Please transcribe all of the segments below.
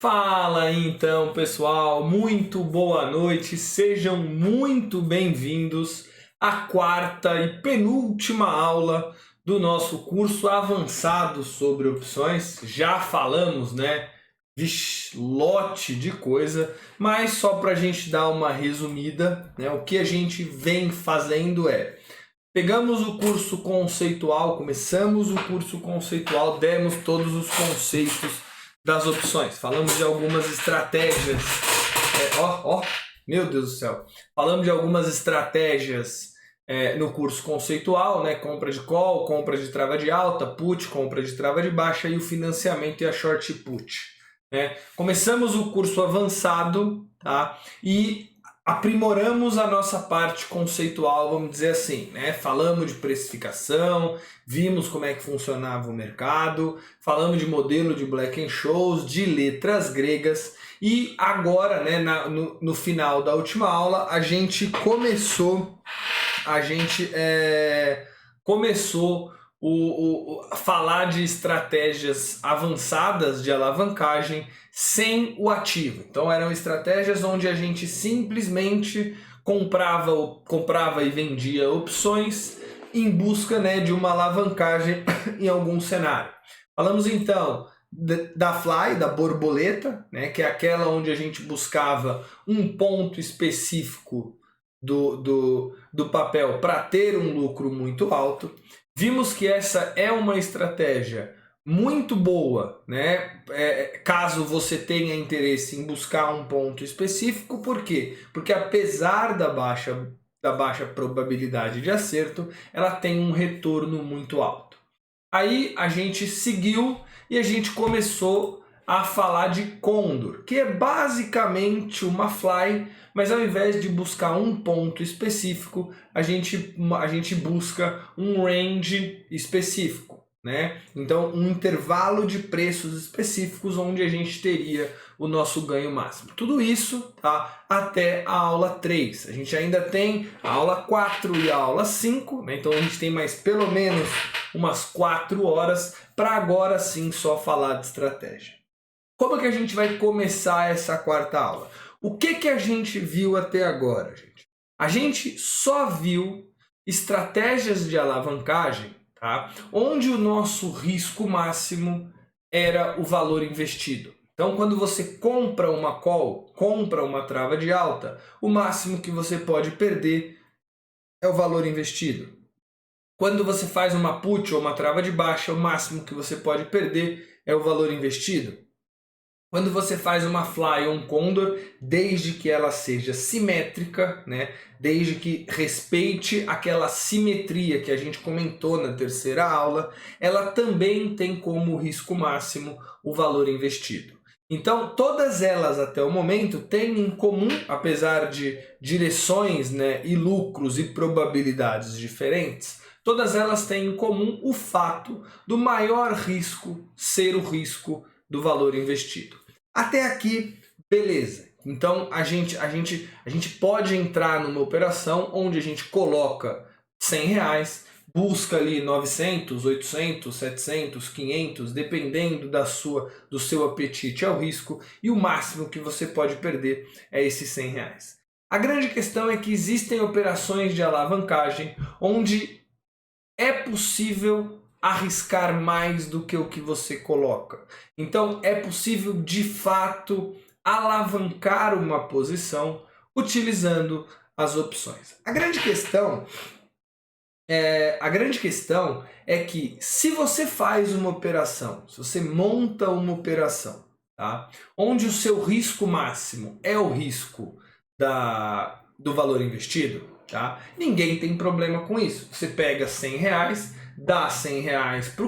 Fala então, pessoal, muito boa noite, sejam muito bem-vindos à quarta e penúltima aula do nosso curso avançado sobre opções. Já falamos, né? Vixe, lote de coisa, mas só para a gente dar uma resumida, né? O que a gente vem fazendo pegamos o curso conceitual, começamos o curso conceitual, demos todos os conceitos das opções. Falamos de algumas estratégias. Meu Deus do céu. Falamos de algumas estratégias no curso conceitual, né? Compra de call, compra de trava de alta, put, compra de trava de baixa e o financiamento e a short put. Né? Começamos o curso avançado, tá? E aprimoramos a nossa parte conceitual, vamos dizer assim, né? Falamos de precificação, vimos como é que funcionava o mercado, falamos de modelo de Black-Scholes, de letras gregas e agora, né, no final da última aula, a gente começou a falar de estratégias avançadas de alavancagem sem o ativo. Então eram estratégias onde a gente simplesmente comprava e vendia opções em busca, né, de uma alavancagem em algum cenário. Falamos então da fly, da borboleta, né, que é aquela onde a gente buscava um ponto específico do papel para ter um lucro muito alto. Vimos que essa é uma estratégia muito boa, né? Caso você tenha interesse em buscar um ponto específico. Por quê? Porque apesar da baixa probabilidade de acerto, ela tem um retorno muito alto. Aí a gente seguiu e a gente começou a falar de Condor, que é basicamente uma fly, mas ao invés de buscar um ponto específico, a gente busca um range específico, né? Então, um intervalo de preços específicos onde a gente teria o nosso ganho máximo. Tudo isso, tá? Até a aula 3. A gente ainda tem a aula 4 e a aula 5, né? Então a gente tem mais pelo menos umas 4 horas para agora sim só falar de estratégia. Como é que a gente vai começar essa quarta aula? O que a gente viu até agora, gente? A gente só viu estratégias de alavancagem, tá? Onde o nosso risco máximo era o valor investido. Então, quando você compra uma call, compra uma trava de alta, o máximo que você pode perder é o valor investido. Quando você faz uma put ou uma trava de baixa, o máximo que você pode perder é o valor investido. Quando você faz uma fly ou um condor, desde que ela seja simétrica, né? Desde que respeite aquela simetria que a gente comentou na terceira aula, ela também tem como risco máximo o valor investido. Então, todas elas até o momento têm em comum, apesar de direções, né, e lucros e probabilidades diferentes, todas elas têm em comum o fato do maior risco ser o risco do valor investido. Até aqui, beleza. Então a gente pode entrar numa operação onde a gente coloca R$100, busca ali 900, 800, 700, 500, dependendo do seu apetite ao risco, e o máximo que você pode perder é esses R$100. A grande questão é que existem operações de alavancagem onde é possível arriscar mais do que o que você coloca. Então é possível de fato alavancar uma posição utilizando as opções. A grande questão é que se você faz uma operação, se você monta uma operação, tá? Onde o seu risco máximo é o risco do valor investido, tá? Ninguém tem problema com isso. Você pega R$100, dá R$100 para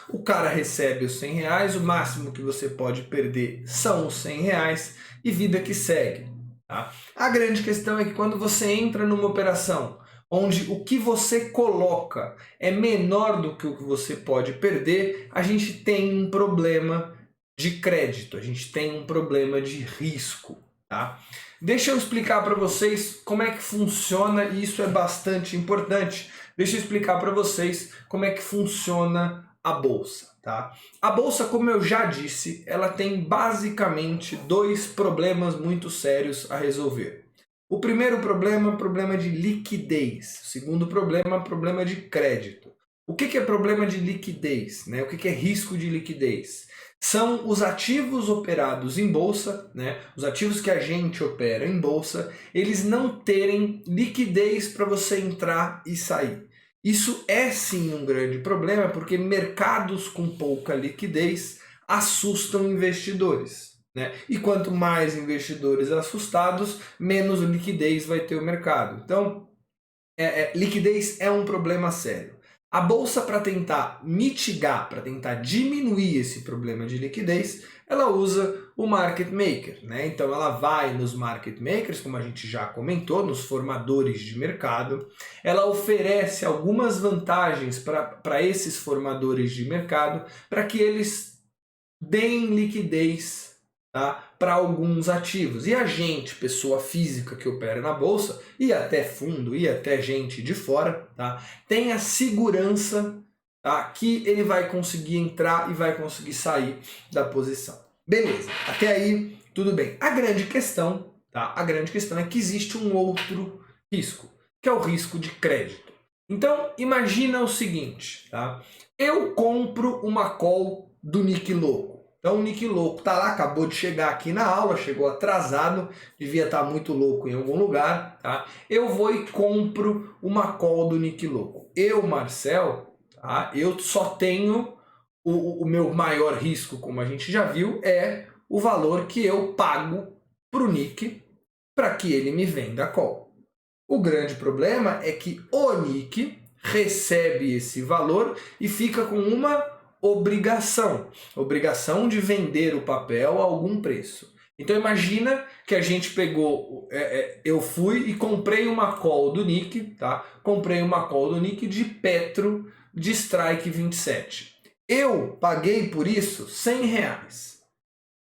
o cara recebe os R$100, o máximo que você pode perder são os R$100 e vida que segue. Tá? A grande questão é que quando você entra numa operação onde o que você coloca é menor do que o que você pode perder, a gente tem um problema de crédito, a gente tem um problema de risco. Tá? Deixa eu explicar para vocês como é que funciona, e isso é bastante importante. Deixa eu explicar para vocês como é que funciona a bolsa, tá? A bolsa, como eu já disse, ela tem basicamente dois problemas muito sérios a resolver. O primeiro problema é o problema de liquidez. O segundo problema é o problema de crédito. O que é problema de liquidez, né? O que é risco de liquidez? São os ativos operados em bolsa, né? Os ativos que a gente opera em bolsa, eles não terem liquidez para você entrar e sair. Isso é sim um grande problema, porque mercados com pouca liquidez assustam investidores, né? E quanto mais investidores assustados, menos liquidez vai ter o mercado. Então, liquidez é um problema sério. A bolsa, para tentar mitigar, para tentar diminuir esse problema de liquidez, ela usa o market maker, né? Então ela vai nos market makers, como a gente já comentou, nos formadores de mercado. Ela oferece algumas vantagens para esses formadores de mercado, para que eles deem liquidez, tá, para alguns ativos. E a gente, pessoa física que opera na bolsa, e até fundo, e até gente de fora, tá, tem a segurança, tá, que ele vai conseguir entrar e vai conseguir sair da posição. Beleza, até aí tudo bem. A grande questão, tá, a grande questão é que existe um outro risco, que é o risco de crédito. Então imagina o seguinte, tá, eu compro uma call do Nick Louco. Então o Nick Louco tá lá, acabou de chegar aqui na aula, chegou atrasado, devia estar muito louco em algum lugar, tá? Eu vou e compro uma call do Nick Louco. Eu, Marcel, tá? Eu só tenho o meu maior risco, como a gente já viu, é o valor que eu pago pro Nick para que ele me venda a call. O grande problema é que o Nick recebe esse valor e fica com uma obrigação de vender o papel a algum preço. Então imagina que a gente pegou, eu fui e comprei uma call do Nick, tá? Comprei uma call do Nick de Petro de Strike 27. Eu paguei por isso R$100.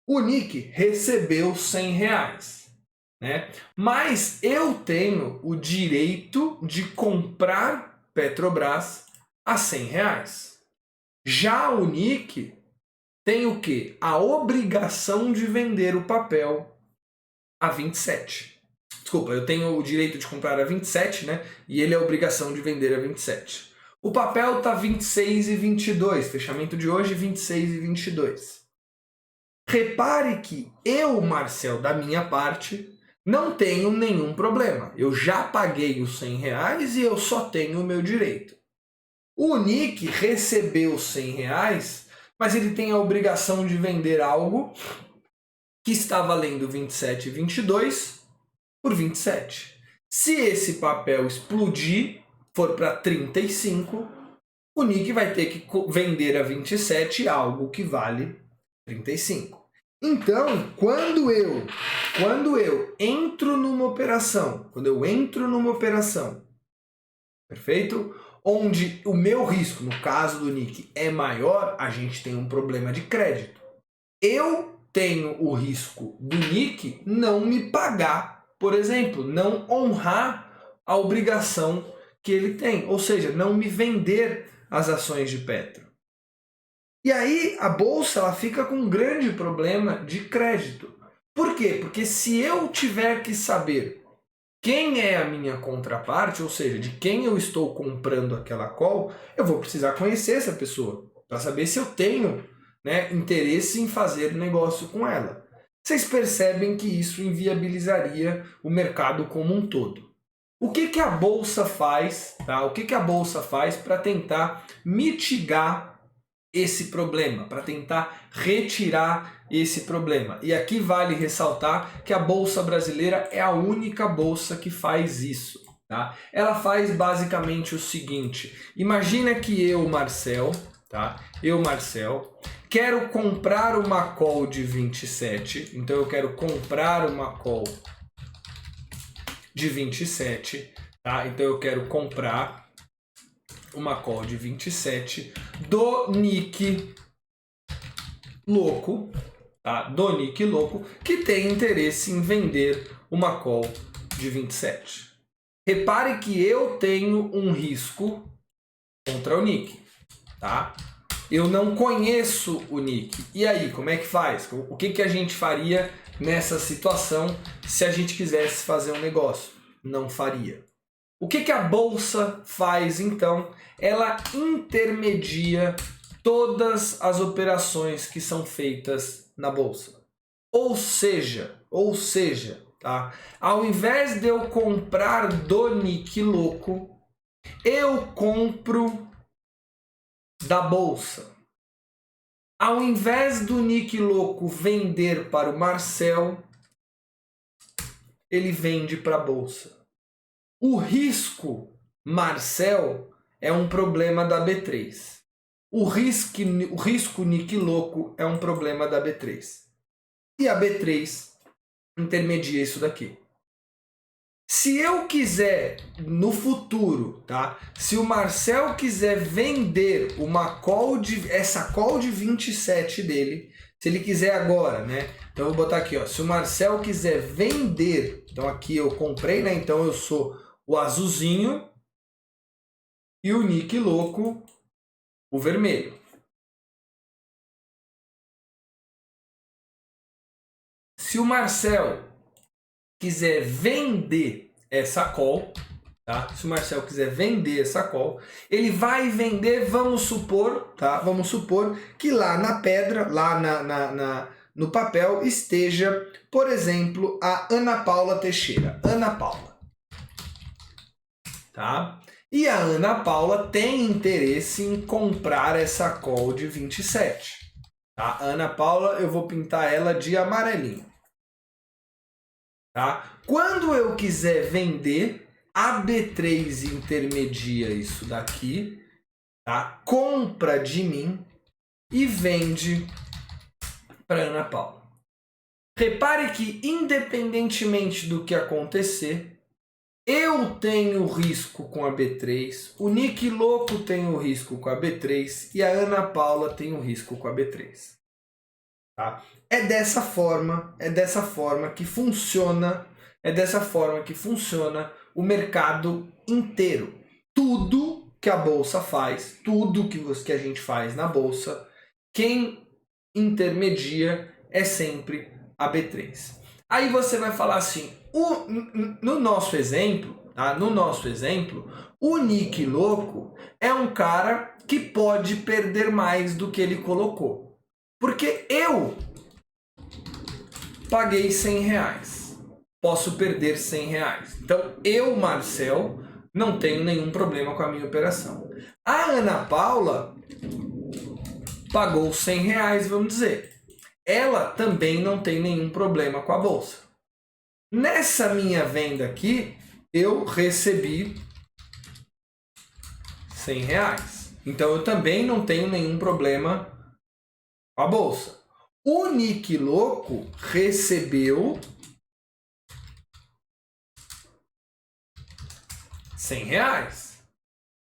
O Nick recebeu R$100, né? Mas eu tenho o direito de comprar Petrobras a R$100. Já o Nick tem o quê? A obrigação de vender o papel a 27. Desculpa, eu tenho o direito de comprar a 27, né? E ele é a obrigação de vender a 27. O papel tá 26,22, fechamento de hoje 26,22. Repare que eu, Marcel, da minha parte, não tenho nenhum problema. Eu já paguei os R$100 e eu só tenho o meu direito. O Nick recebeu R$100, mas ele tem a obrigação de vender algo que está valendo 27,22 por 27. Se esse papel explodir, for para 35, o Nick vai ter que vender a 27 algo que vale 35. Então, quando eu entro numa operação, perfeito? Onde o meu risco, no caso do Nick, é maior, a gente tem um problema de crédito. Eu tenho o risco do Nick não me pagar, por exemplo, não honrar a obrigação que ele tem, ou seja, não me vender as ações de Petro. E aí a bolsa ela fica com um grande problema de crédito. Por quê? Porque se eu tiver que saber quem é a minha contraparte, ou seja, de quem eu estou comprando aquela call, eu vou precisar conhecer essa pessoa para saber se eu tenho, né, interesse em fazer negócio com ela. Vocês percebem que isso inviabilizaria o mercado como um todo. O que a bolsa faz, tá? O que a bolsa faz para tentar mitigar esse problema, para tentar retirar esse problema? E aqui vale ressaltar que a Bolsa Brasileira é a única bolsa que faz isso, tá? Ela faz basicamente o seguinte: imagina que eu, Marcel, tá? Eu, Marcel, quero comprar uma call de 27, então eu quero comprar uma call de 27, tá? Então eu quero comprar uma call de 27 do Nick Louco, tá? Do Nick Louco, que tem interesse em vender uma call de 27. Repare que eu tenho um risco contra o Nick, tá? Eu não conheço o Nick. E aí, como é que faz? O que a gente faria nessa situação se a gente quisesse fazer um negócio? Não faria. O que a bolsa faz então? Ela intermedia todas as operações que são feitas na bolsa. Ou seja, tá? Ao invés de eu comprar do Nick louco, eu compro da bolsa. Ao invés do Nick louco vender para o Marcel, ele vende para a bolsa. O risco Marcel é um problema da B3. O risco Nick louco é um problema da B3. E a B3 intermedia isso daqui. Se eu quiser, no futuro, tá? Se o Marcel quiser vender essa call de 27 dele, se ele quiser agora, né? Então eu vou botar aqui, ó. Se o Marcel quiser vender, então aqui eu comprei, né? Então eu sou o azulzinho e o Nick louco, o vermelho. Se o Marcel quiser vender essa call, tá? Se o Marcel quiser vender essa call, ele vai vender, vamos supor, tá? Vamos supor que lá na pedra, lá no papel esteja, por exemplo, a Ana Paula Teixeira. Ana Paula. Tá? E a Ana Paula tem interesse em comprar essa call de 27. Tá? A Ana Paula, eu vou pintar ela de amarelinho. Tá? Quando eu quiser vender, a B3 intermedia isso daqui, tá? Compra de mim e vende para Ana Paula. Repare que, independentemente do que acontecer, eu tenho risco com a B3, o Nick louco tem o risco com a B3 e a Ana Paula tem o risco com a B3. Tá? É dessa forma que funciona, o mercado inteiro. Tudo que a bolsa faz, tudo que a gente faz na bolsa, quem intermedia é sempre a B3. Aí você vai falar assim, no nosso exemplo, tá? O Nick louco é um cara que pode perder mais do que ele colocou. Porque eu paguei R$100, posso perder R$100. Então eu, Marcel, não tenho nenhum problema com a minha operação. A Ana Paula pagou R$100, vamos dizer. Ela também não tem nenhum problema com a bolsa. Nessa minha venda aqui, eu recebi R$100. Então eu também não tenho nenhum problema com a bolsa. O Nick louco recebeu R$100.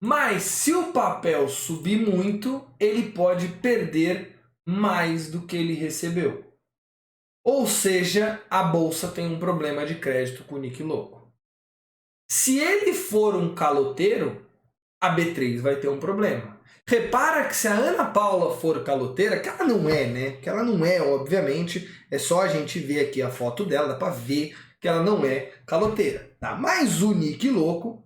Mas se o papel subir muito, ele pode perder mais do que ele recebeu. Ou seja, a bolsa tem um problema de crédito com o Nick louco. Se ele for um caloteiro, a B3 vai ter um problema. Repara que se a Ana Paula for caloteira, que ela não é, né? Que ela não é, obviamente, é só a gente ver aqui a foto dela, dá pra ver que ela não é caloteira, tá? Mas o Nick louco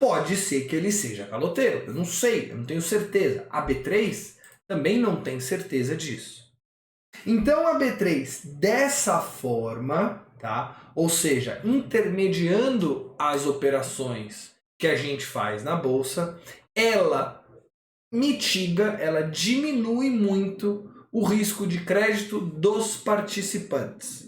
pode ser que ele seja caloteiro, eu não sei, eu não tenho certeza. A B3 também não tem certeza disso. Então a B3, dessa forma, tá? Ou seja, intermediando as operações que a gente faz na bolsa, ela mitiga, ela diminui muito o risco de crédito dos participantes.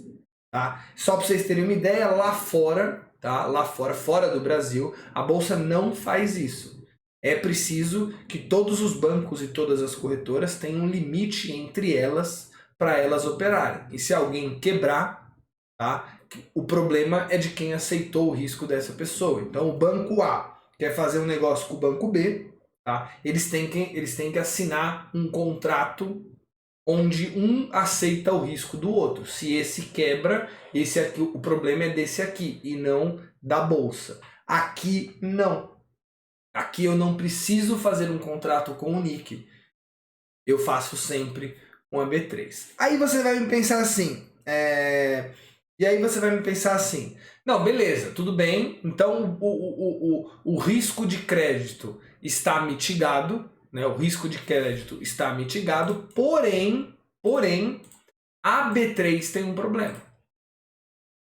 Tá? Só para vocês terem uma ideia, lá fora, tá? Lá fora, fora do Brasil, a bolsa não faz isso. É preciso que todos os bancos e todas as corretoras tenham um limite entre elas para elas operarem. E se alguém quebrar, tá? O problema é de quem aceitou o risco dessa pessoa. Então o banco A quer fazer um negócio com o banco B, tá? Eles têm que assinar um contrato onde um aceita o risco do outro. Se esse quebra, esse aqui, o problema é desse aqui e não da bolsa. Aqui não. Aqui eu não preciso fazer um contrato com o Nick. eu faço sempre com a B3. Aí você vai me pensar assim, não, beleza, tudo bem, então o risco de crédito está mitigado, né? O risco de crédito está mitigado, porém, a B3 tem um problema.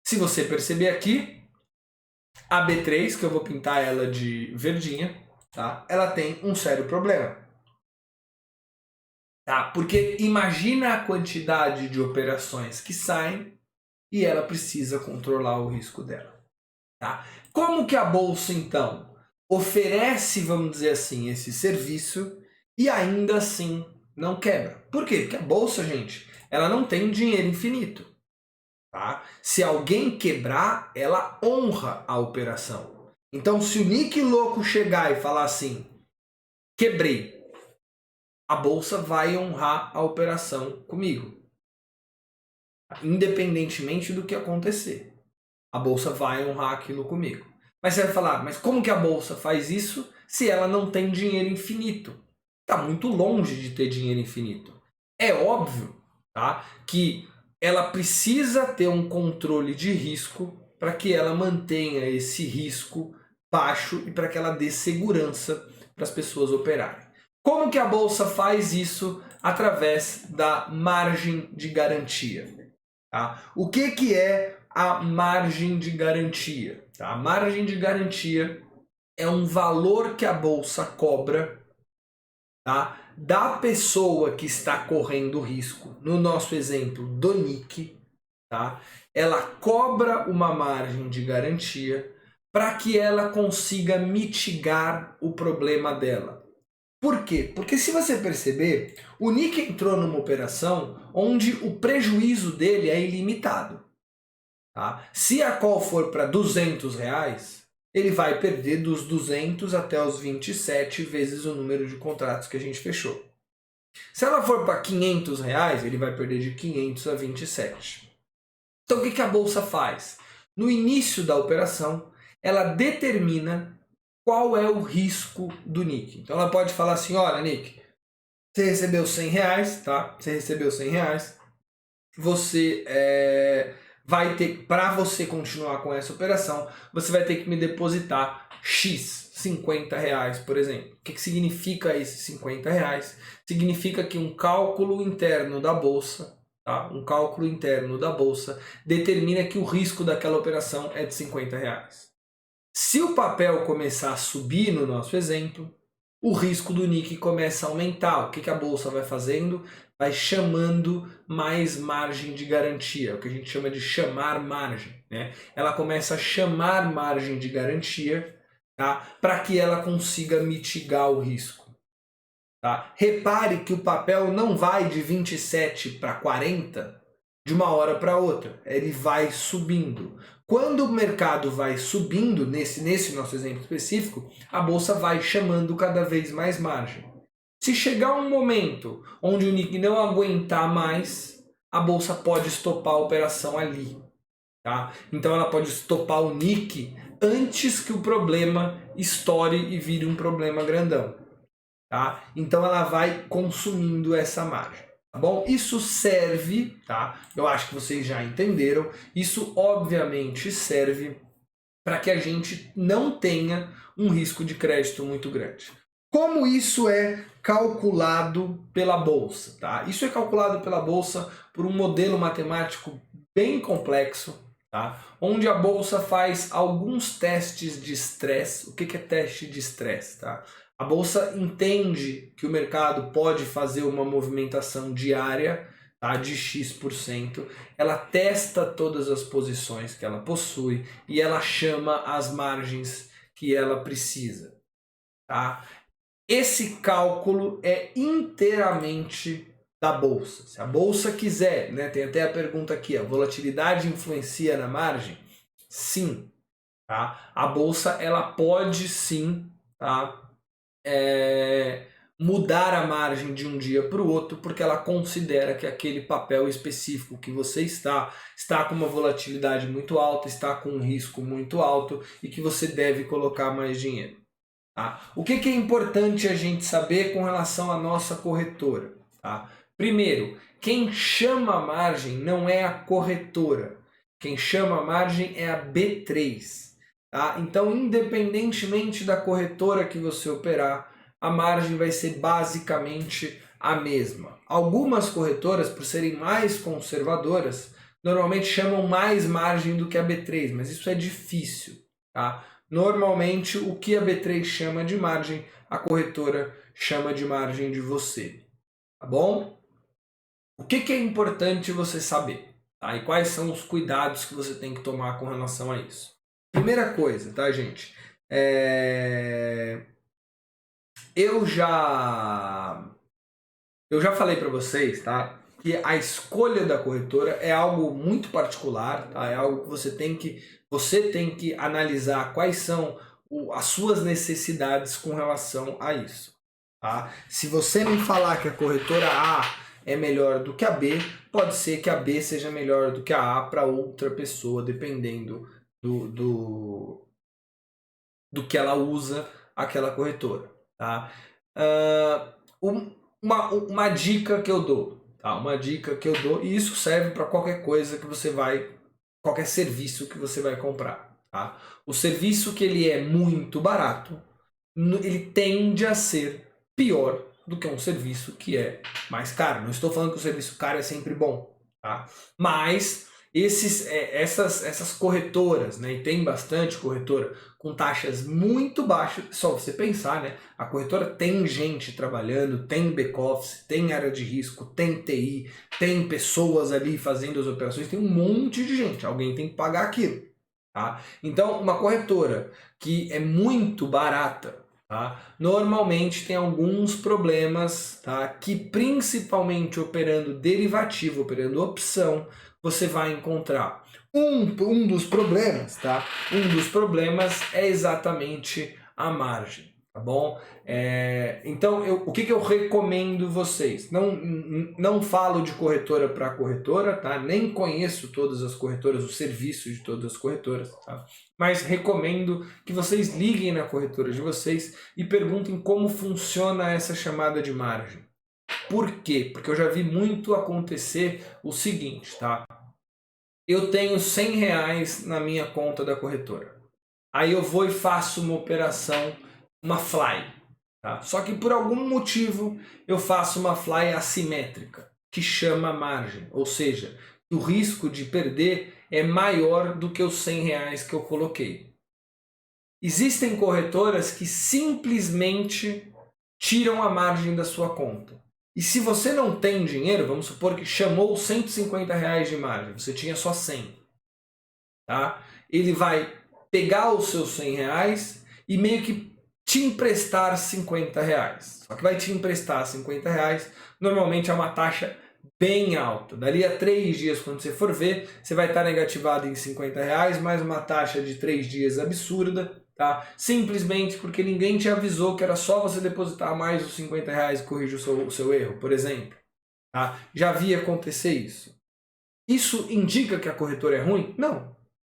Se você perceber aqui, a B3, que eu vou pintar ela de verdinha, tá? Ela tem um sério problema. Tá? Porque imagina a quantidade de operações que saem e ela precisa controlar o risco dela. Tá? Como que a bolsa, então, oferece, vamos dizer assim, esse serviço e ainda assim não quebra? Por quê? Porque a bolsa, gente, ela não tem dinheiro infinito. Tá? Se alguém quebrar, ela honra a operação. Então, se o Nick louco chegar e falar assim, quebrei, a bolsa vai honrar a operação comigo. Independentemente do que acontecer. A bolsa vai honrar aquilo comigo. Mas você vai falar, mas como que a bolsa faz isso se ela não tem dinheiro infinito? Está muito longe de ter dinheiro infinito. É óbvio, tá, que ela precisa ter um controle de risco para que ela mantenha esse risco baixo e para que ela dê segurança para as pessoas operarem. Como que a bolsa faz isso? Através da margem de garantia. Tá? O que é a margem de garantia? Tá? A margem de garantia é um valor que a bolsa cobra, tá, da pessoa que está correndo risco. No nosso exemplo do Nick, tá? Ela cobra uma margem de garantia para que ela consiga mitigar o problema dela. Por quê? Porque se você perceber, o Nick entrou numa operação onde o prejuízo dele é ilimitado. Tá? Se a call for para R$200, ele vai perder dos 200 até os 27 vezes o número de contratos que a gente fechou. Se ela for para R$500, ele vai perder de 500 a 27. Então o que a bolsa faz? No início da operação, ela determina qual é o risco do Nick. Então ela pode falar assim, olha Nick, você recebeu R$100, tá? Você recebeu R$100, você vai ter, para você continuar com essa operação, você vai ter que me depositar X, R$50, por exemplo. O que significa esses R$50? Significa que um cálculo interno da bolsa, tá? Um cálculo interno da bolsa determina que o risco daquela operação é de R$50. Se o papel começar a subir no nosso exemplo, o risco do Nick começa a aumentar. O que a bolsa vai fazendo? Vai chamando mais margem de garantia, o que a gente chama de chamar margem. Né? Ela começa a chamar margem de garantia, tá? Para que ela consiga mitigar o risco. Tá? Repare que o papel não vai de 27 para 40 de uma hora para outra, ele vai subindo. Quando o mercado vai subindo, nesse nosso exemplo específico, a bolsa vai chamando cada vez mais margem. Se chegar um momento onde o Nick não aguentar mais, a bolsa pode estopar a operação ali. Tá? Então ela pode estopar o Nick antes que o problema estoure e vire um problema grandão. Tá? Então ela vai consumindo essa margem. Tá bom? Isso serve, tá? Eu acho que vocês já entenderam, isso obviamente serve para que a gente não tenha um risco de crédito muito grande. Como isso é calculado pela bolsa? Tá? Isso é calculado pela bolsa por um modelo matemático bem complexo, tá? Onde a bolsa faz alguns testes de estresse. O que é teste de estresse? Tá? A bolsa entende que o mercado pode fazer uma movimentação diária, tá, de X%, ela testa todas as posições que ela possui e ela chama as margens que ela precisa. Tá? Esse cálculo é inteiramente da bolsa. Se a bolsa quiser, né, tem até a pergunta aqui, a volatilidade influencia na margem? Sim. Tá? A bolsa ela pode sim, tá, mudar a margem de um dia para o outro, porque ela considera que aquele papel específico que você está com uma volatilidade muito alta, está com um risco muito alto e que você deve colocar mais dinheiro. Tá? O que é importante a gente saber com relação à nossa corretora? Tá? Primeiro, quem chama a margem não é a corretora. Quem chama a margem é a B3. Tá? Então, independentemente da corretora que você operar, a margem vai ser basicamente a mesma. Algumas corretoras, por serem mais conservadoras, normalmente chamam mais margem do que a B3, mas isso é difícil. Tá? Normalmente, o que a B3 chama de margem, a corretora chama de margem de você. Tá bom? O que é importante você saber? Tá? E quais são os cuidados que você tem que tomar com relação a isso? Primeira coisa, tá, gente? Eu já falei para vocês, tá? Que a escolha da corretora é algo muito particular, tá? É algo que você tem que analisar quais são as suas necessidades com relação a isso, tá? Se você me falar que a corretora A é melhor do que a B, pode ser que a B seja melhor do que a A para outra pessoa, dependendo do que ela usa aquela corretora, tá? Uma dica que eu dou, tá? Uma dica que eu dou, e isso serve para qualquer coisa que você vai, qualquer serviço que você vai comprar, tá? O serviço que ele é muito barato, ele tende a ser pior do que um serviço que é mais caro. Não estou falando que o serviço caro é sempre bom, tá? Mas essas corretoras, né? E tem bastante corretora com taxas muito baixas. Só você pensar, né? A corretora tem gente trabalhando, tem back-office, tem área de risco, tem TI, tem pessoas ali fazendo as operações, tem um monte de gente. Alguém tem que pagar aquilo. Tá? Então, uma corretora que é muito barata, tá? Normalmente tem alguns problemas, tá? Que principalmente operando derivativo, operando opção, você vai encontrar. Um dos problemas, tá? Um dos problemas é exatamente a margem, tá bom? Então, o que eu recomendo vocês? Não falo de corretora para corretora, tá? Nem conheço todas as corretoras, o serviço de todas as corretoras, tá? Mas recomendo que vocês liguem na corretora de vocês e perguntem como funciona essa chamada de margem. Por quê? Porque eu já vi muito acontecer o seguinte, tá? Eu tenho R$ 100 na minha conta da corretora. Aí eu vou e faço uma operação, uma fly. Tá? Só que por algum motivo eu faço uma fly assimétrica, que chama margem. Ou seja, o risco de perder é maior do que os R$ 100 que eu coloquei. Existem corretoras que simplesmente tiram a margem da sua conta. E se você não tem dinheiro, vamos supor que chamou R$ 150 de margem, você tinha só 100. Tá? Ele vai pegar os seus R$ 100 e meio que te emprestar R$ 50. Só que vai te emprestar R$ 50, normalmente é uma taxa bem alta. Dali a 3 dias, quando você for ver, você vai estar negativado em R$ 50, mais uma taxa de 3 dias absurda. Tá? Simplesmente porque ninguém te avisou que era só você depositar mais os R$ 50 e corrigir o seu erro, por exemplo. Tá? Já vi acontecer isso. Isso indica que a corretora é ruim? Não.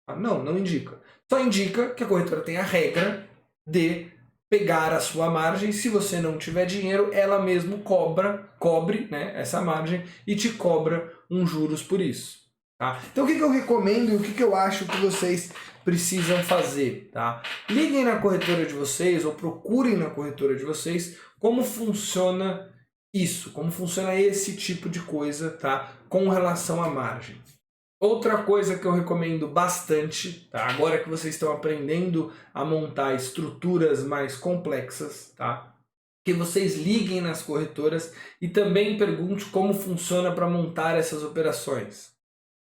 Não indica. Só indica que a corretora tem a regra de pegar a sua margem. Se você não tiver dinheiro, ela mesmo cobre, né, essa margem e te cobra uns juros por isso. Tá? Então o que eu recomendo e o que eu acho que vocês precisam fazer? Tá? Liguem na corretora de vocês ou procurem na corretora de vocês como funciona isso, como funciona esse tipo de coisa, tá? Com relação à margem. Outra coisa que eu recomendo bastante, tá? Agora que vocês estão aprendendo a montar estruturas mais complexas, tá? Que vocês liguem nas corretoras e também pergunte como funciona para montar essas operações.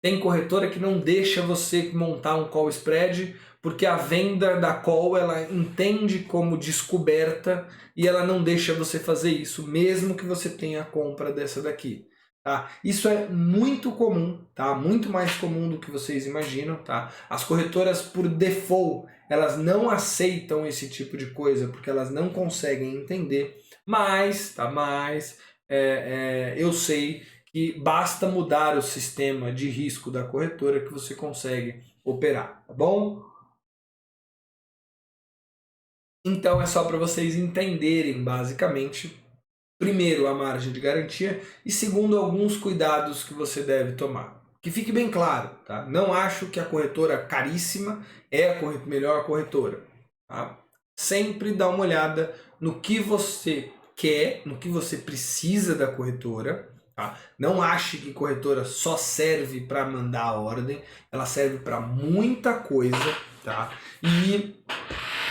Tem corretora que não deixa você montar um call spread porque a venda da call ela entende como descoberta e ela não deixa você fazer isso, mesmo que você tenha a compra dessa daqui. Tá? Isso é muito comum, tá? Muito mais comum do que vocês imaginam. Tá? As corretoras, por default, elas não aceitam esse tipo de coisa porque elas não conseguem entender, mas eu sei que basta mudar o sistema de risco da corretora que você consegue operar, tá bom? Então é só para vocês entenderem basicamente, primeiro, a margem de garantia e segundo, alguns cuidados que você deve tomar. Que fique bem claro, tá? Não acho que a corretora caríssima é a melhor corretora, tá? Sempre dá uma olhada no que você quer, no que você precisa da corretora, tá? Não ache que corretora só serve para mandar a ordem, ela serve para muita coisa, tá? E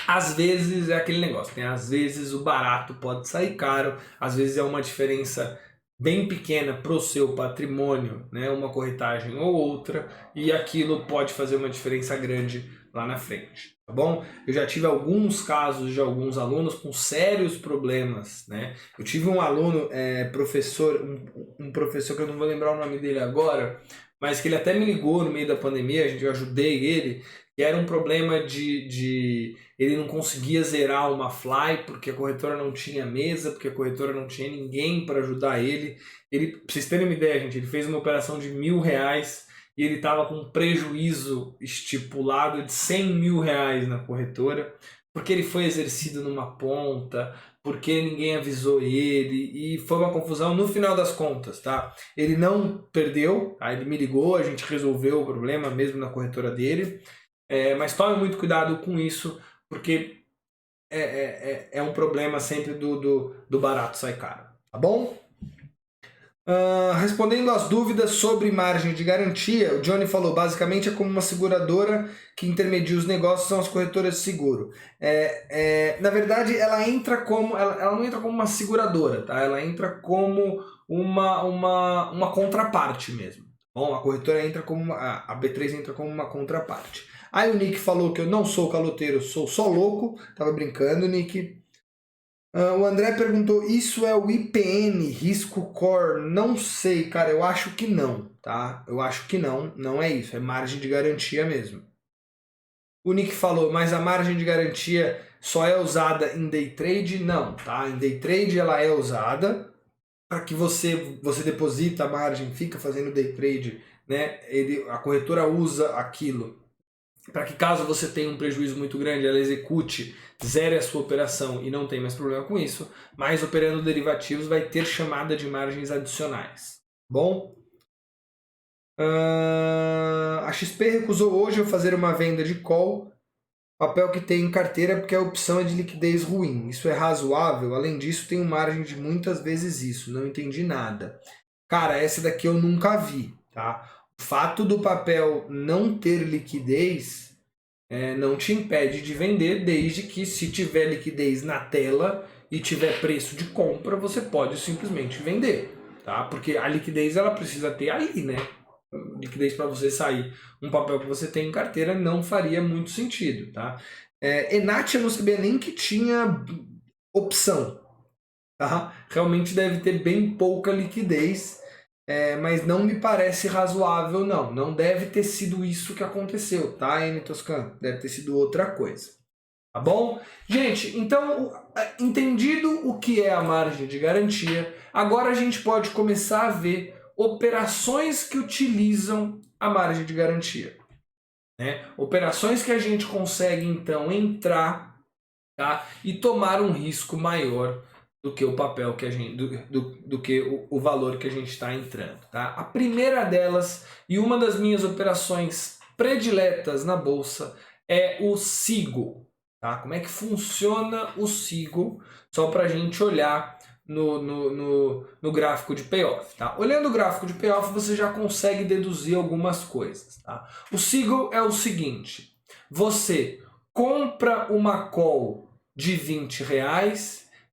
às vezes é aquele negócio, né? Às vezes o barato pode sair caro, às vezes é uma diferença bem pequena para o seu patrimônio, né? Uma corretagem ou outra, e aquilo pode fazer uma diferença grande lá na frente, tá bom? Eu já tive alguns casos de alguns alunos com sérios problemas, né? Eu tive um aluno, um professor que eu não vou lembrar o nome dele agora, mas que ele até me ligou no meio da pandemia, eu ajudei ele, que era um problema de ele não conseguia zerar uma fly porque a corretora não tinha mesa, porque a corretora não tinha ninguém para ajudar ele. Pra vocês terem uma ideia, gente, ele fez uma operação de R$ 1.000 e ele estava com um prejuízo estipulado de R$ 100.000 na corretora, porque ele foi exercido numa ponta, porque ninguém avisou ele, e foi uma confusão no final das contas, tá? Ele não perdeu, aí ele me ligou, a gente resolveu o problema mesmo na corretora dele, mas tome muito cuidado com isso, porque é um problema sempre do barato sai caro, tá bom? Respondendo às dúvidas sobre margem de garantia, o Johnny falou, basicamente é como uma seguradora que intermedia os negócios, são as corretoras de seguro. Na verdade, ela não entra como uma seguradora, tá? Ela entra como uma contraparte mesmo. Bom, a corretora entra como a B3 entra como uma contraparte. Aí o Nick falou que eu não sou caloteiro, sou só louco. Tava brincando, Nick. O André perguntou, isso é o IPN, risco core? Não sei, cara, eu acho que não, tá? Eu acho que não é isso, é margem de garantia mesmo. O Nick falou, mas a margem de garantia só é usada em day trade? Não, tá? Em day trade ela é usada para que você deposita a margem, fica fazendo day trade, né? A corretora usa aquilo para que caso você tenha um prejuízo muito grande, ela execute, zere a sua operação e não tem mais problema com isso, mas operando derivativos vai ter chamada de margens adicionais. Bom? A XP recusou hoje eu fazer uma venda de call, papel que tem em carteira porque a opção é de liquidez ruim. Isso é razoável? Além disso, tenho margem de muitas vezes isso. Não entendi nada. Cara, essa daqui eu nunca vi, tá? O fato do papel não ter liquidez não te impede de vender, desde que se tiver liquidez na tela e tiver preço de compra, você pode simplesmente vender, tá? Porque a liquidez ela precisa ter ali, né? Liquidez para você sair um papel que você tem em carteira não faria muito sentido, tá? Enat eu não sabia nem que tinha opção, tá? Realmente deve ter bem pouca liquidez, mas não me parece razoável, não. Não deve ter sido isso que aconteceu, tá, M. Toscano? Deve ter sido outra coisa. Tá bom? Gente, então, entendido o que é a margem de garantia, agora a gente pode começar a ver operações que utilizam a margem de garantia. Né? Operações que a gente consegue, então, entrar, tá? E tomar um risco maior do que o papel que a gente, do que o valor que a gente está entrando, tá? A primeira delas e uma das minhas operações prediletas na bolsa é o SIGO, tá? Como é que funciona o SIGO? Só para a gente olhar no gráfico de payoff, tá? Olhando o gráfico de payoff, você já consegue deduzir algumas coisas, tá? O SIGO é o seguinte: você compra uma call de R$ 20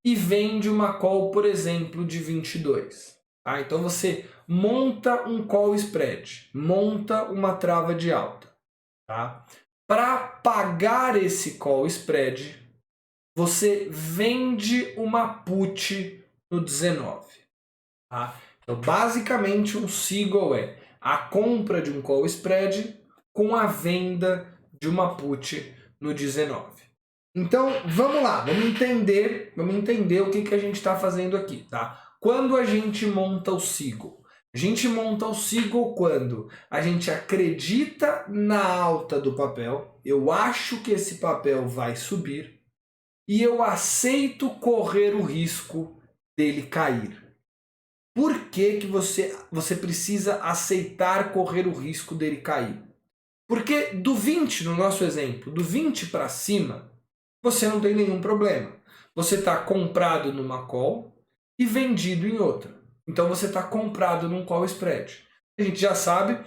e vende uma call, por exemplo, de 22. Tá? Então você monta um call spread, monta uma trava de alta. Tá? Para pagar esse call spread, você vende uma put no 19. Tá? Então, basicamente, um SIGO é a compra de um call spread com a venda de uma put no 19. Então, vamos lá, vamos entender o que a gente está fazendo aqui, tá? Quando a gente monta o SIGO? A gente monta o SIGO quando a gente acredita na alta do papel, eu acho que esse papel vai subir, e eu aceito correr o risco dele cair. Por que você precisa aceitar correr o risco dele cair? Porque do 20, no nosso exemplo, do 20 para cima, você não tem nenhum problema. Você está comprado numa call e vendido em outra. Então você está comprado num call spread. A gente já sabe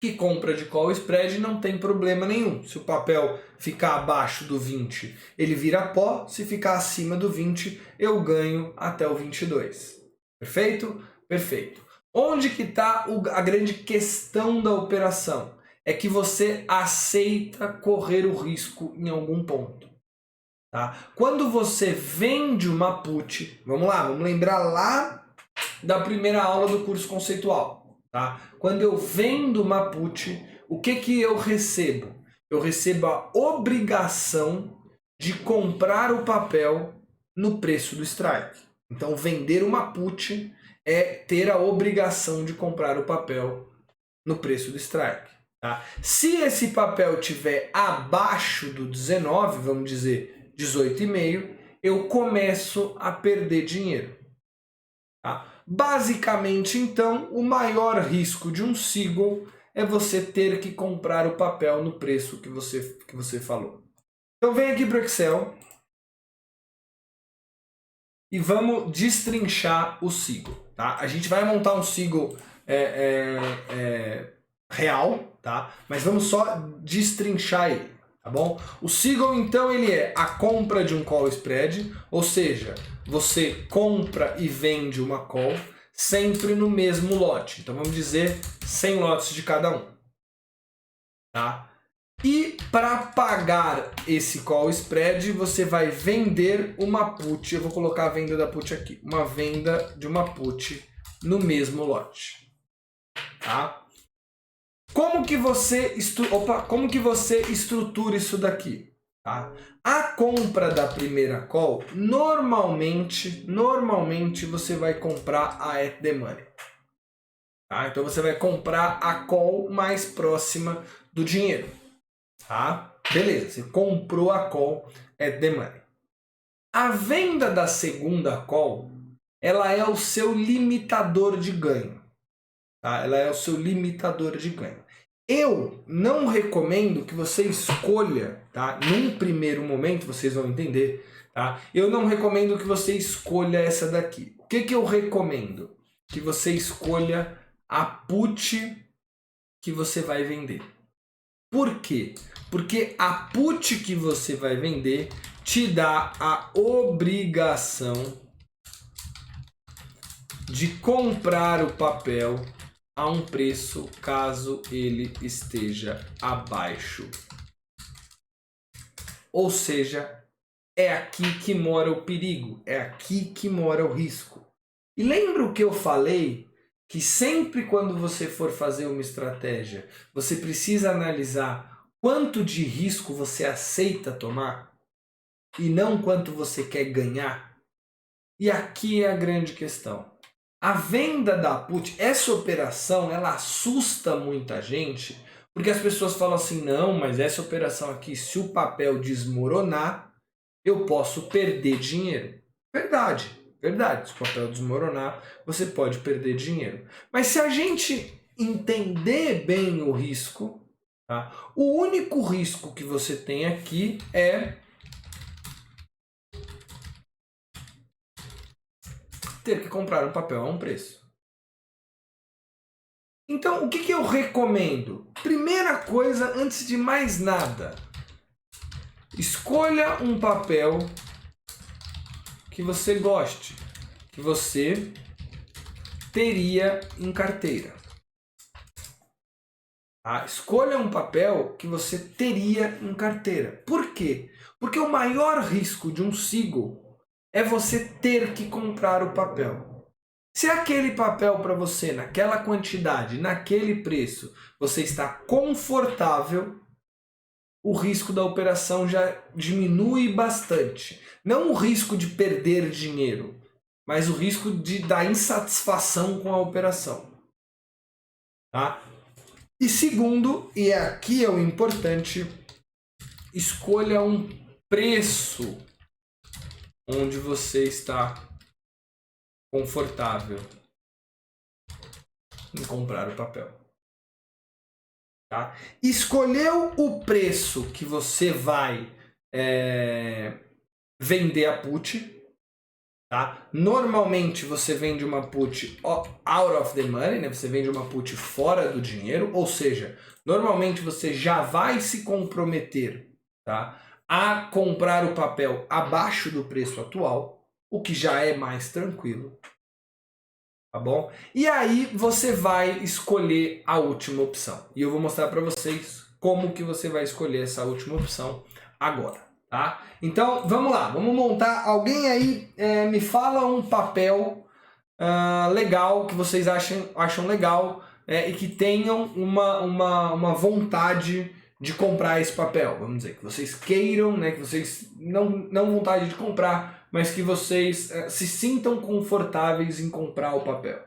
que compra de call spread não tem problema nenhum. Se o papel ficar abaixo do 20, ele vira pó. Se ficar acima do 20, eu ganho até o 22. Perfeito? Perfeito. Onde que está a grande questão da operação? É que você aceita correr o risco em algum ponto. Tá? Quando você vende uma put, vamos lá, vamos lembrar lá da primeira aula do curso conceitual. Tá? Quando eu vendo uma put, o que eu recebo? Eu recebo a obrigação de comprar o papel no preço do strike. Então, vender uma put é ter a obrigação de comprar o papel no preço do strike. Tá? Se esse papel estiver abaixo do 19, vamos dizer 18,5, eu começo a perder dinheiro. Tá? Basicamente, então, o maior risco de um Seagull é você ter que comprar o papel no preço que você falou. Então, vem aqui para o Excel e vamos destrinchar o Seagull. Tá? A gente vai montar um Seagull real, tá? Mas vamos só destrinchar ele, tá bom? O Seagull, então, ele é a compra de um call spread, ou seja, você compra e vende uma call sempre no mesmo lote. Então, vamos dizer 100 lotes de cada um, tá? E para pagar esse call spread, você vai vender uma put, eu vou colocar a venda da put aqui, uma venda de uma put no mesmo lote, tá? Como que você estrutura isso daqui? Tá? A compra da primeira call, normalmente você vai comprar a at the money. Tá? Então você vai comprar a call mais próxima do dinheiro. Tá? Beleza, você comprou a call at the money. A venda da segunda call, ela é o seu limitador de ganho. Tá? Ela é o seu limitador de ganho. Eu não recomendo que você escolha, tá? Num primeiro momento, vocês vão entender, tá? Eu não recomendo que você escolha essa daqui. O que eu recomendo? Que você escolha a put que você vai vender. Por quê? Porque a put que você vai vender te dá a obrigação de comprar o papel a um preço caso ele esteja abaixo. Ou seja, é aqui que mora o perigo, é aqui que mora o risco. E lembra o que eu falei? Que sempre quando você for fazer uma estratégia, você precisa analisar quanto de risco você aceita tomar e não quanto você quer ganhar. E aqui é a grande questão. A venda da put, essa operação, ela assusta muita gente, porque as pessoas falam assim, não, mas essa operação aqui, se o papel desmoronar, eu posso perder dinheiro. Verdade, verdade. Se o papel desmoronar, você pode perder dinheiro. Mas se a gente entender bem o risco, tá? O único risco que você tem aqui é ter que comprar um papel a um preço. Então, o que eu recomendo? Primeira coisa, antes de mais nada, escolha um papel que você goste, que você teria em carteira. Tá? Escolha um papel que você teria em carteira. Por quê? Porque o maior risco de um Seagull é você ter que comprar o papel. Se aquele papel para você, naquela quantidade, naquele preço, você está confortável, o risco da operação já diminui bastante. Não o risco de perder dinheiro, mas o risco da insatisfação com a operação. Tá? E segundo, e aqui é o importante, escolha um preço onde você está confortável em comprar o papel. Tá? Escolheu o preço que você vai vender a put. Tá? Normalmente você vende uma put out of the money, né? Você vende uma put fora do dinheiro, ou seja, normalmente você já vai se comprometer, tá, a comprar o papel abaixo do preço atual, o que já é mais tranquilo, tá bom? E aí você vai escolher a última opção. E eu vou mostrar para vocês como que você vai escolher essa última opção agora. Tá? Então, vamos lá, vamos montar. Alguém aí me fala um papel legal que vocês acham legal e que tenham uma vontade de comprar esse papel. Vamos dizer, que vocês queiram, né, que vocês não vontade de comprar, mas que vocês se sintam confortáveis em comprar o papel.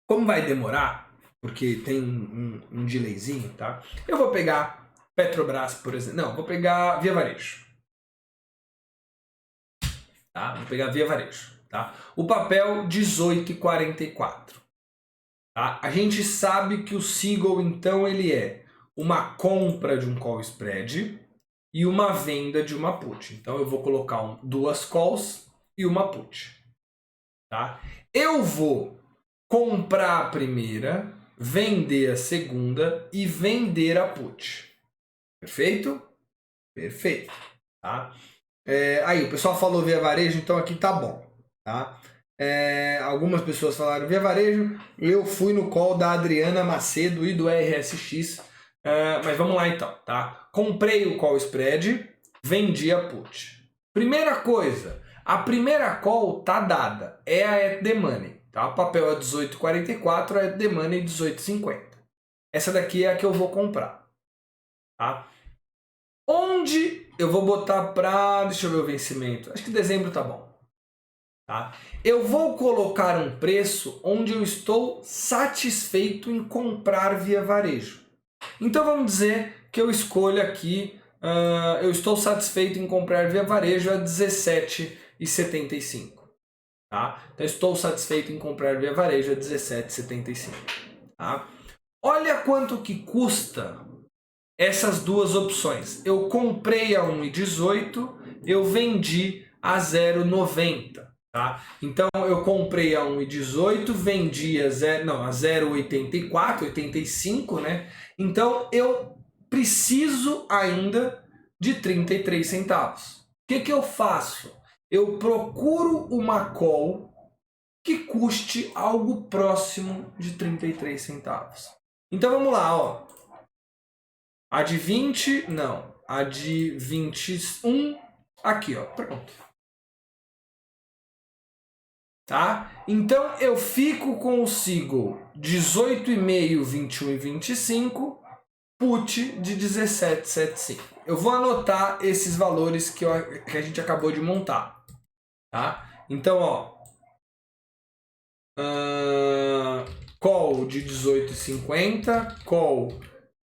Como vai demorar, porque tem um delayzinho, tá? Eu vou pegar Petrobras, por exemplo. Não, vou pegar Via Varejo. Tá? Vou pegar Via Varejo. Tá? O papel 18,44. Tá? A gente sabe que o Seagull, então, ele é uma compra de um call spread e uma venda de uma put. Então, eu vou colocar duas calls e uma put. Tá? Eu vou comprar a primeira, vender a segunda e vender a put. Perfeito? Perfeito. Tá? Aí, o pessoal falou Via Varejo, então aqui tá bom. Tá? Algumas pessoas falaram Via Varejo, eu fui no call da Adriana Macedo e do RSX, mas vamos lá então. Tá? Comprei o call spread, vendi a put. Primeira coisa, a primeira call tá dada, é a at the money. Tá? O papel é 18,44, a at the money 18,50. Essa daqui é a que eu vou comprar. Tá? Onde eu vou botar para... Deixa eu ver o vencimento. Acho que dezembro tá bom. Tá? Eu vou colocar um preço onde eu estou satisfeito em comprar via varejo. Então vamos dizer que eu escolho aqui... eu estou satisfeito em comprar via varejo a R$17,75. Tá? Então estou satisfeito em comprar via varejo a R$17,75. Tá? Olha quanto que custa essas duas opções. Eu comprei a 1,18, eu vendi a 0,90. Tá? Então eu comprei a 1,18, vendi a 0,84, 85, né? Então eu preciso ainda de 33 centavos. O que eu faço? Eu procuro uma call que custe algo próximo de 33 centavos. Então vamos lá, ó. A de 20, não. A de 21, aqui, ó. Pronto. Tá? Então eu fico com o Seagull 18,5, 21 e 25, put de 17,75. Eu vou anotar esses valores que a gente acabou de montar. Tá? Então, ó. Call de 18,50, call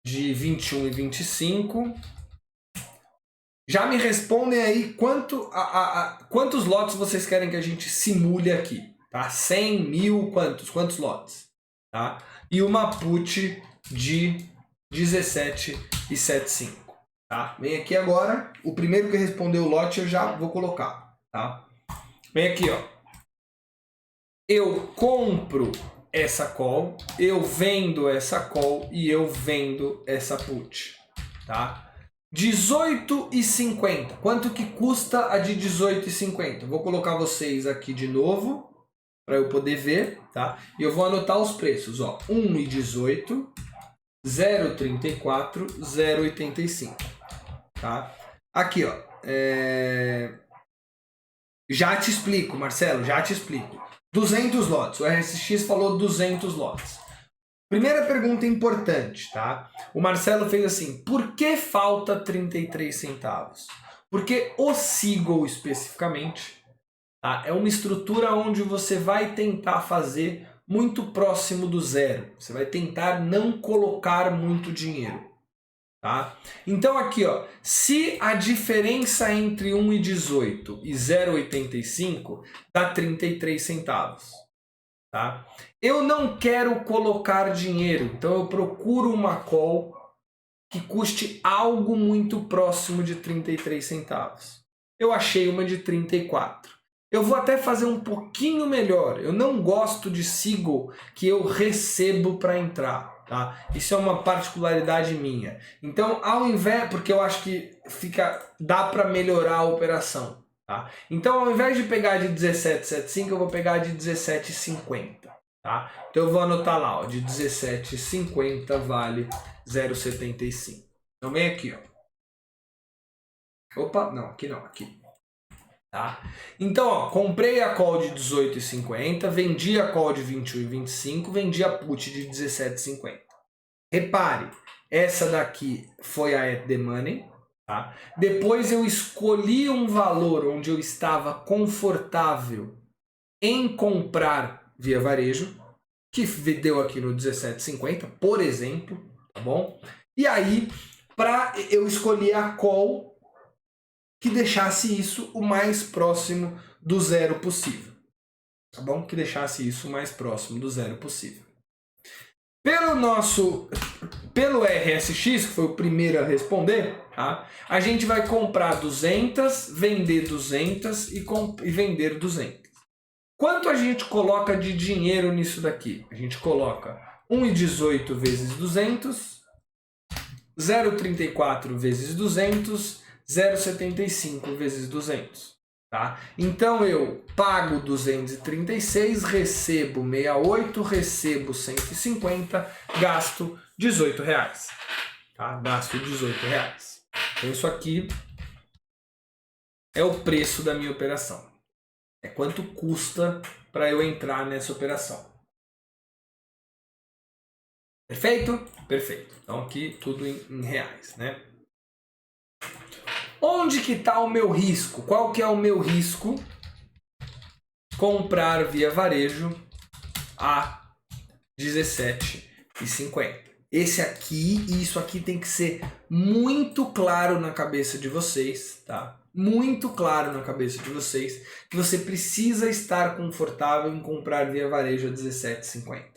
de 21 e 25. Já me respondem aí quantos lotes vocês querem que a gente simule aqui. Tá? 100, 1000, quantos lotes? Tá? E uma put de 17,75. Tá? Vem aqui agora, o primeiro que respondeu o lote eu já vou colocar. Tá? Vem aqui, ó. Eu compro essa call, eu vendo essa call e eu vendo essa put. Tá? 18,50. Quanto que custa a de 18,50? Vou colocar vocês aqui de novo para eu poder ver, tá? E eu vou anotar os preços, ó. 1,18, 0,34, 0,85, tá? Aqui, ó. Já te explico, Marcelo, já te explico. 200 lotes. O RSX falou 200 lotes. Primeira pergunta importante, tá? O Marcelo fez assim, por que falta 33 centavos? Porque o Seagull especificamente, tá, é uma estrutura onde você vai tentar fazer muito próximo do zero. Você vai tentar não colocar muito dinheiro. Tá? Então aqui, ó, se a diferença entre 1,18 e 0,85 dá 33 centavos. Tá? Eu não quero colocar dinheiro, então eu procuro uma call que custe algo muito próximo de 33 centavos. Eu achei uma de 34. Eu vou até fazer um pouquinho melhor. Eu não gosto de Seagull que eu recebo para entrar. Tá? Isso é uma particularidade minha. Então, ao invés, porque eu acho que dá para melhorar a operação. Tá? Então, ao invés de pegar de 17,75, eu vou pegar de 17,50. Tá? Então, eu vou anotar lá, ó, de 17,50 vale 0,75. Então, vem aqui, ó. Opa, não, aqui não, aqui. Tá? Então, ó, comprei a call de 18,50, vendi a call de 21,25, vendi a put de 17,50. Repare, essa daqui foi a at the money. Tá? Depois eu escolhi um valor onde eu estava confortável em comprar via varejo, que deu aqui no 17,50, por exemplo, tá bom? E aí, eu escolhi a call que deixasse isso o mais próximo do zero possível. Tá bom? Que deixasse isso o mais próximo do zero possível. Pelo RSX, que foi o primeiro a responder, tá? A gente vai comprar 200, vender 200 e vender 200. Quanto a gente coloca de dinheiro nisso daqui? A gente coloca 1,18 vezes 200, 0,34 vezes 200, 0,75 vezes 200. Tá? Então eu pago 236, recebo 68, recebo 150, gasto 18 reais. Tá? Gasto 18 reais. Então isso aqui é o preço da minha operação. É quanto custa para eu entrar nessa operação. Perfeito? Perfeito. Então aqui tudo em reais, né? Onde que está o meu risco? Qual que é o meu risco? Comprar via varejo a 17,50. Esse aqui e isso aqui tem que ser muito claro na cabeça de vocês, tá? Muito claro na cabeça de vocês que você precisa estar confortável em comprar via varejo a 17,50.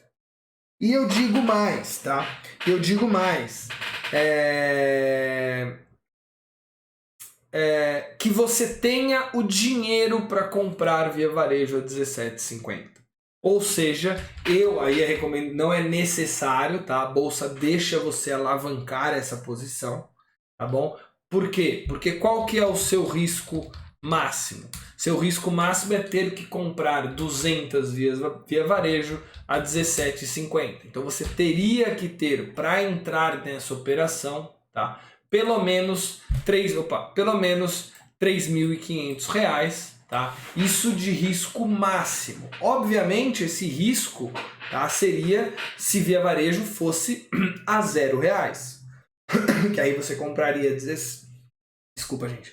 E eu digo mais, tá? Eu digo mais. Que você tenha o dinheiro para comprar via varejo a 17,50. Ou seja, eu aí recomendo, não é necessário, tá? A bolsa deixa você alavancar essa posição, tá bom? Por quê? Porque qual que é o seu risco máximo? Seu risco máximo é ter que comprar 200 via varejo a 17,50. Então você teria que ter, para entrar nessa operação, tá? Pelo menos R$3.500, tá? Isso de risco máximo. Obviamente esse risco, tá, seria se via varejo fosse a R$0. Que aí você compraria Desculpa, gente.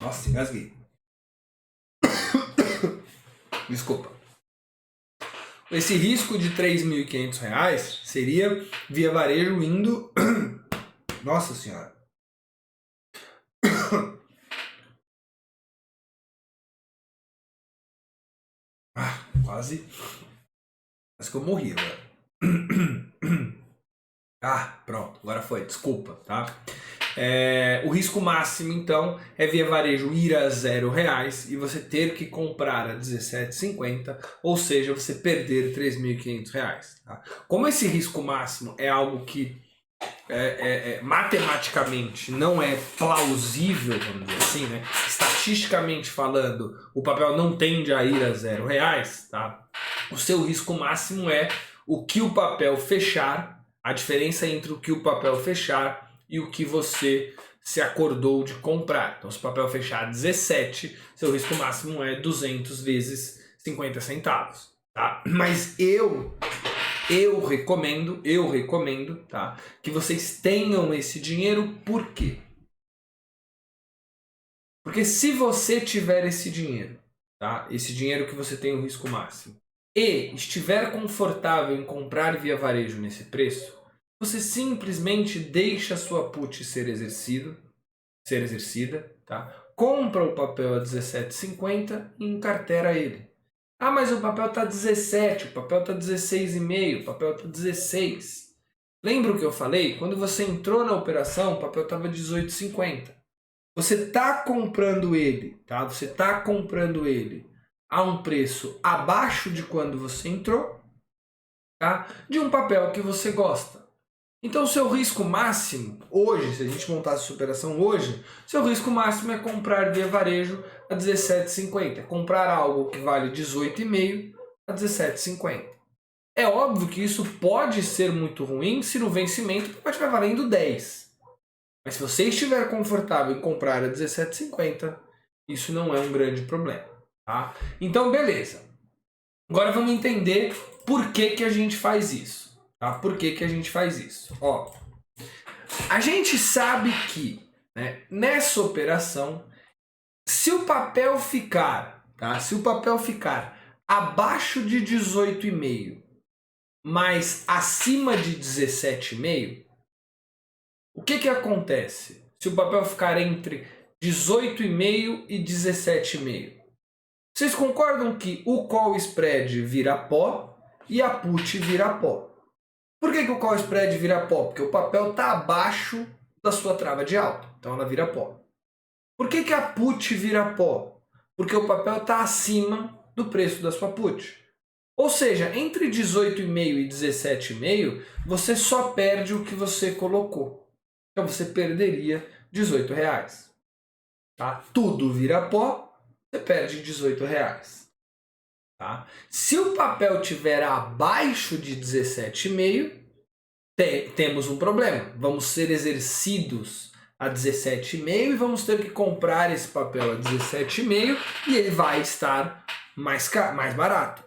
Nossa, engasguei. Desculpa. Esse risco de R$3.500 seria via varejo indo... Nossa senhora. Quase que eu morri agora. Pronto, agora foi, desculpa, tá? O risco máximo, então, é via varejo ir a R$0 e você ter que comprar a R$17,50, ou seja, você perder R$3.500. Tá? Como esse risco máximo é algo que matematicamente não é plausível, vamos dizer assim, né? Estatisticamente falando, o papel não tende a ir a R$0, tá? O seu risco máximo é o que o papel fechar, a diferença entre o que o papel fechar e o que você se acordou de comprar. Então, se o papel fechar 17, seu risco máximo é 200 vezes 50 centavos. Tá? Mas eu recomendo, tá, que vocês tenham esse dinheiro. Por quê? Porque se você tiver esse dinheiro, tá, esse dinheiro que você tem o risco máximo, e estiver confortável em comprar via varejo nesse preço, você simplesmente deixa a sua put ser exercida, tá? Compra o papel a 17,50 e encartera ele. Ah, mas o papel está 17, o papel está 16,5, o papel está 16. Lembra o que eu falei? Quando você entrou na operação, o papel estava 18,50. Você está comprando ele, tá? Você está comprando ele a um preço abaixo de quando você entrou, tá? De um papel que você gosta. Então, o seu risco máximo, hoje, se a gente montasse essa operação hoje, seu risco máximo é comprar via varejo a 17,50. Comprar algo que vale 18,5 a 17,50. É óbvio que isso pode ser muito ruim se no vencimento o papel estiver valendo 10. Mas se você estiver confortável em comprar a 17,50, isso não é um grande problema. Tá? Então, beleza. Agora vamos entender por que a gente faz isso. Tá? Por que a gente faz isso? Ó, a gente sabe que, né, nessa operação, se o papel ficar, tá? Se o papel ficar abaixo de 18,5, mas acima de 17,5, o que acontece? Se o papel ficar entre 18,5 e 17,5, vocês concordam que o call spread vira pó e a put vira pó? Por que o call spread vira pó? Porque o papel está abaixo da sua trava de alta, então ela vira pó. Por que a put vira pó? Porque o papel está acima do preço da sua put. Ou seja, entre 18,5 e 17,5, você só perde o que você colocou. Então você perderia R$18. Tá? Tudo vira pó, você perde R$18. Tá? Se o papel estiver abaixo de 17,5, temos um problema. Vamos ser exercidos a 17,5 e vamos ter que comprar esse papel a 17,5 e ele vai estar mais barato.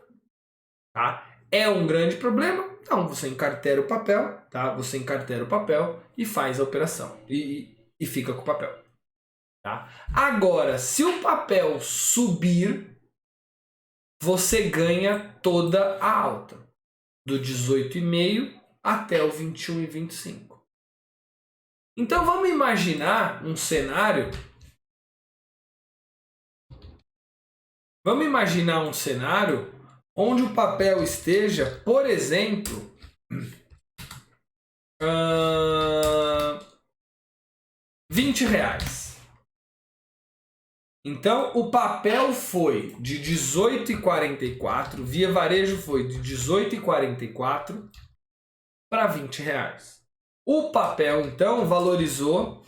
Tá? É um grande problema, então você encartera o papel, tá? Você encartera o papel e faz a operação e fica com o papel. Tá? Agora, se o papel subir, você ganha toda a alta, do 18,5 até o 21,25. Então vamos imaginar um cenário. Vamos imaginar um cenário onde o papel esteja, por exemplo, R$20. Então o papel foi de 18,44, via varejo foi de 18,44 para R$20. O papel então valorizou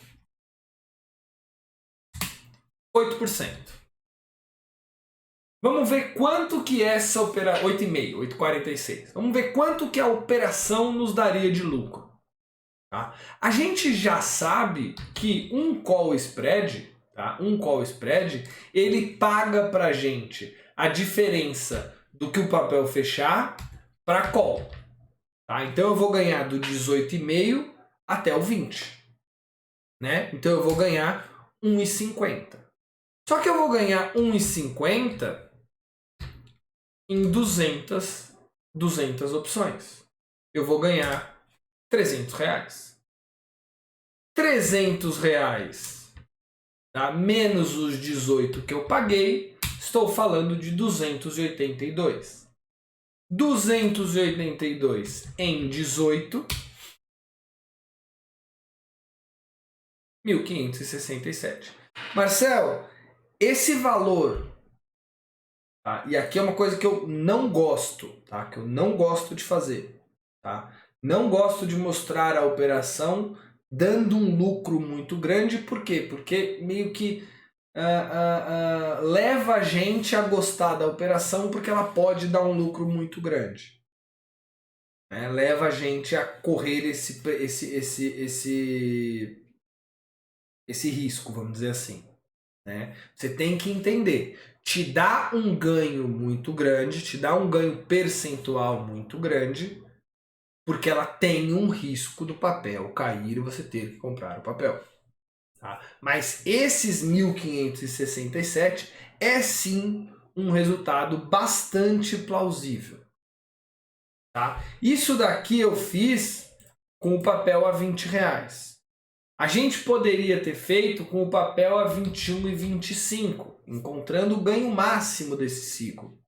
8%. Vamos ver quanto que essa operação... 8,5, 8,46. Vamos ver quanto que a operação nos daria de lucro. Tá? A gente já sabe que um call spread, tá? Um call spread, ele paga pra gente a diferença do que o papel fechar para call. Tá? Então eu vou ganhar do 18,5 até o 20. Né? Então eu vou ganhar 1,50. Só que eu vou ganhar 1,50 em 200 opções. Eu vou ganhar R$300. R$300, tá? Menos os 18 que eu paguei, estou falando de 282. 282 em 18, 1.567. Marcel, esse valor, tá? E aqui é uma coisa que eu não gosto, tá? Que eu não gosto de fazer, tá? Não gosto de mostrar a operação dando um lucro muito grande. Por quê? Porque meio que leva a gente a gostar da operação porque ela pode dar um lucro muito grande. Né? Leva a gente a correr esse risco, vamos dizer assim. Né? Você tem que entender, te dá um ganho muito grande, te dá um ganho percentual muito grande, porque ela tem um risco do papel cair e você ter que comprar o papel. Tá? Mas esses 1.567 é sim um resultado bastante plausível. Tá? Isso daqui eu fiz com o papel a R$20. A gente poderia ter feito com o papel a 21,25, encontrando o ganho máximo desse ciclo.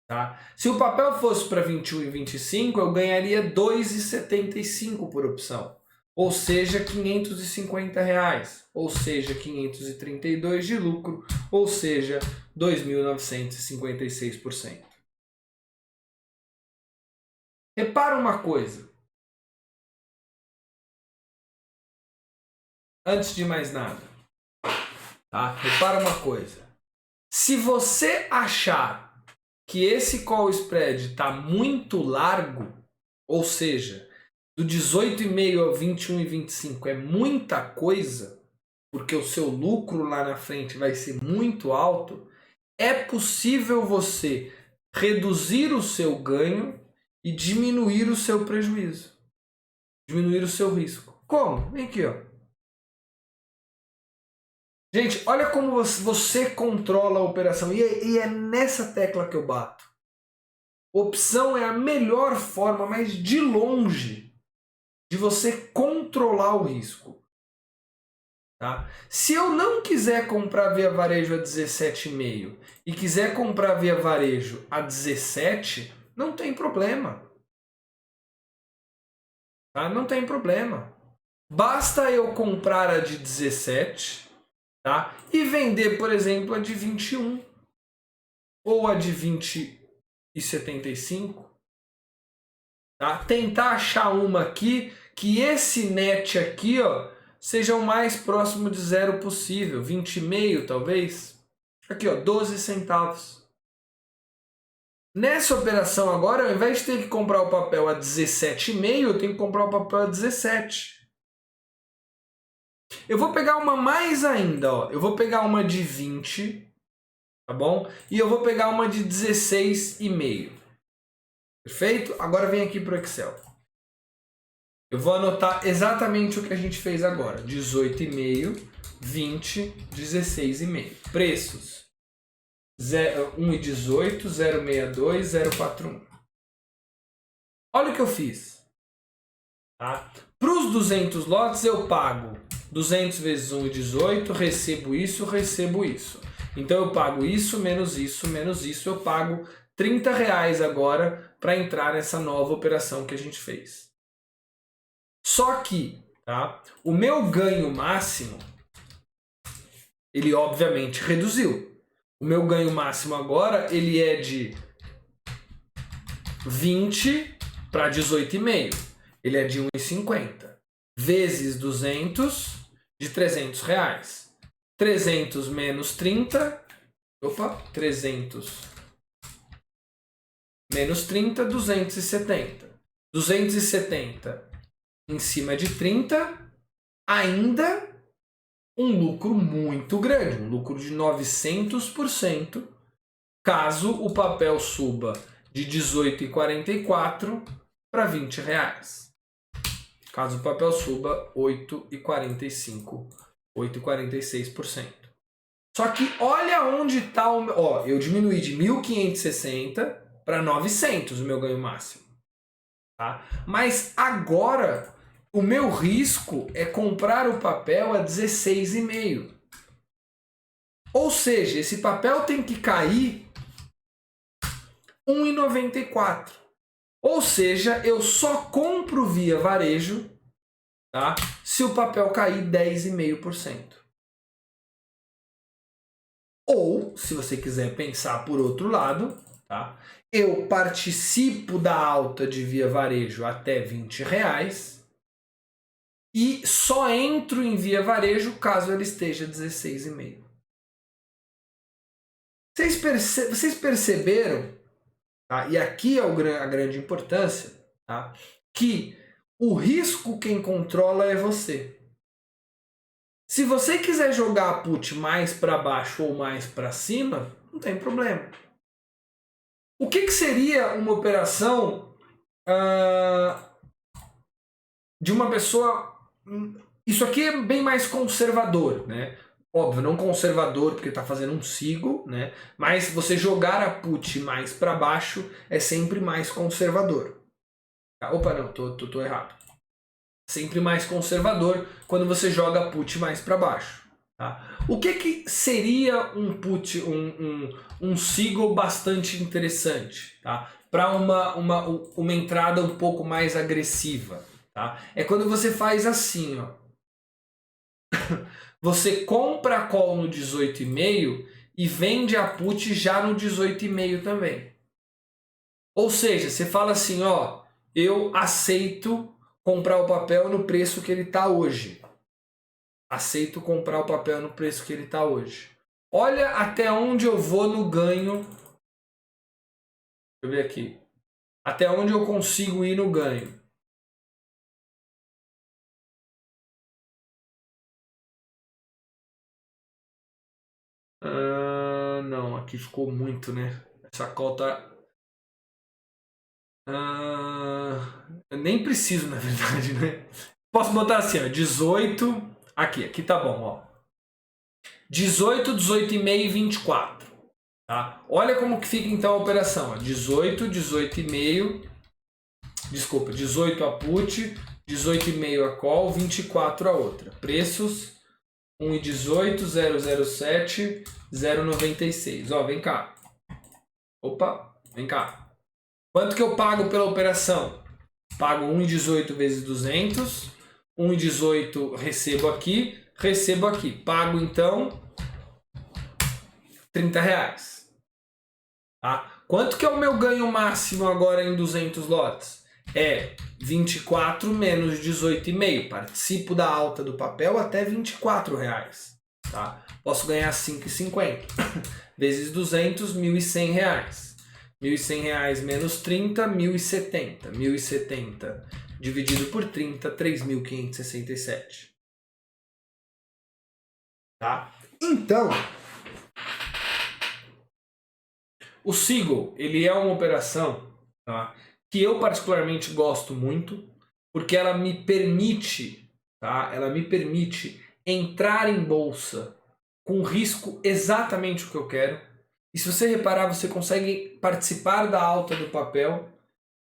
Tá? Se o papel fosse para 21,25, eu ganharia R$2,75 por opção. Ou seja, R$550, ou seja, 532 de lucro, ou seja, 2.956%. Repara uma coisa. Antes de mais nada, tá? Repara uma coisa. Se você achar que esse call spread está muito largo, ou seja, do 18,5 ao 21,25 é muita coisa, porque o seu lucro lá na frente vai ser muito alto, é possível você reduzir o seu ganho e diminuir o seu prejuízo, diminuir o seu risco. Como? Vem aqui, ó. Gente, olha como você controla a operação. E é nessa tecla que eu bato. Opção é a melhor forma, mas de longe, de você controlar o risco. Tá? Se eu não quiser comprar via varejo a 17,5 e quiser comprar via varejo a 17, não tem problema. Tá? Não tem problema. Basta eu comprar a de 17... Tá? E vender, por exemplo, a de 21 ou a de 20,75. Tá? Tentar achar uma aqui que esse net aqui, ó, seja o mais próximo de zero possível, 20,5 talvez. Aqui, ó, 12 centavos. Nessa operação agora, ao invés de ter que comprar o papel a 17,5, eu tenho que comprar o papel a 17. Eu vou pegar uma mais ainda, ó. Eu vou pegar uma de 20, tá bom? E eu vou pegar uma de 16,5. Perfeito? Agora vem aqui para o Excel. Eu vou anotar exatamente o que a gente fez agora. 18,5, 20, 16,5. Preços. 1,18, 0,62, 0,41. Olha o que eu fiz. Tá? Para os 200 lotes eu pago 200 vezes 1,18, recebo isso. Então eu pago isso, menos isso, eu pago R$30 agora para entrar nessa nova operação que a gente fez. Só que, tá, o meu ganho máximo, ele obviamente reduziu. O meu ganho máximo agora, ele é de 20 para 18,5. Ele é de 1,50. Vezes 200 de R$300. 300 menos 30. Opa, 300 menos 30, 270. 270 em cima de 30, ainda um lucro muito grande, um lucro de 900%, caso o papel suba de 18,44 para R$20. Caso o papel suba 8,45, 8,46%. Só que olha onde está o... Ó, eu diminuí de 1.560 para 900 o meu ganho máximo. Tá? Mas agora o meu risco é comprar o papel a 16,5. Ou seja, esse papel tem que cair 1,94. Ou seja, eu só compro via varejo, tá, se o papel cair 10,5%. Ou, se você quiser pensar por outro lado, tá, eu participo da alta de via varejo até R$20 e só entro em via varejo caso ela esteja 16,5. Vocês perceberam, tá? E aqui é a grande importância, tá? Que o risco quem controla é você. Se você quiser jogar a put mais para baixo ou mais para cima, não tem problema. O que seria uma operação de uma pessoa... Isso aqui é bem mais conservador, né? Óbvio, não conservador, porque está fazendo um sigo, né? Mas você jogar a put mais para baixo é sempre mais conservador. Tá? Opa, não, tô errado. Sempre mais conservador quando você joga a put mais para baixo. Tá? O que seria um put, um sigo bastante interessante, tá? Para uma entrada um pouco mais agressiva, tá? É quando você faz assim, ó. Você compra a call no 18,5 e vende a put já no 18,5 também. Ou seja, você fala assim, ó, eu aceito comprar o papel no preço que ele está hoje. Aceito comprar o papel no preço que ele está hoje. Olha até onde eu vou no ganho. Deixa eu ver aqui. Até onde eu consigo ir no ganho. Não, aqui ficou muito, né? Essa call tá... eu nem preciso, na verdade, né? Posso botar assim, ó, 18... Aqui tá bom, ó. 18, 18,5 e 24. Tá? Olha como que fica então a operação. Ó. 18, 18,5... Desculpa, 18 a put, 18,5 a call, 24 a outra. Preços 1,18, 007, 0,96. Ó, vem cá. Opa, vem cá. Quanto que eu pago pela operação? Pago 1,18 vezes 200, 1,18 recebo aqui. Pago então 30 reais. Tá? Quanto que é o meu ganho máximo agora em 200 lotes? É 24 menos 18,5. Participo da alta do papel até 24 reais. Tá? Posso ganhar 5,50. Vezes 200, 1.100 reais. 1.100 reais menos 30, 1.070. 1.070 dividido por 30, 3.567. Tá? Então, o Seagull, ele é uma operação, tá, que eu particularmente gosto muito, porque ela me permite, tá, ela me permite entrar em bolsa com risco exatamente o que eu quero. E se você reparar, você consegue participar da alta do papel,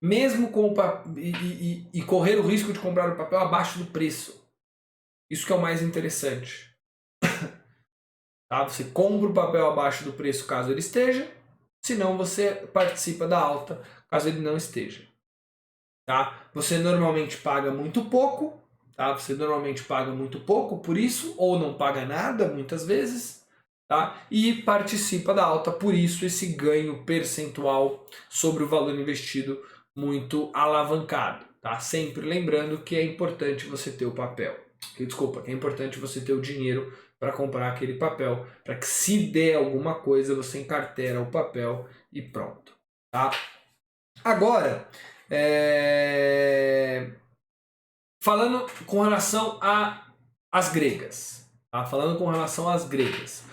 mesmo com e correr o risco de comprar o papel abaixo do preço. Isso que é o mais interessante. Tá? Você compra o papel abaixo do preço caso ele esteja, senão você participa da alta caso ele não esteja. Tá? Você normalmente paga muito pouco, tá? Você normalmente paga muito pouco por isso, ou não paga nada muitas vezes, tá? E participa da alta, por isso esse ganho percentual sobre o valor investido muito alavancado. Tá? Sempre lembrando que é importante você ter o papel. Desculpa, que é importante você ter o dinheiro para comprar aquele papel, para que se der alguma coisa você encartera o papel e pronto. Tá? Agora, falando com relação às gregas. Tá? Falando com relação às gregas.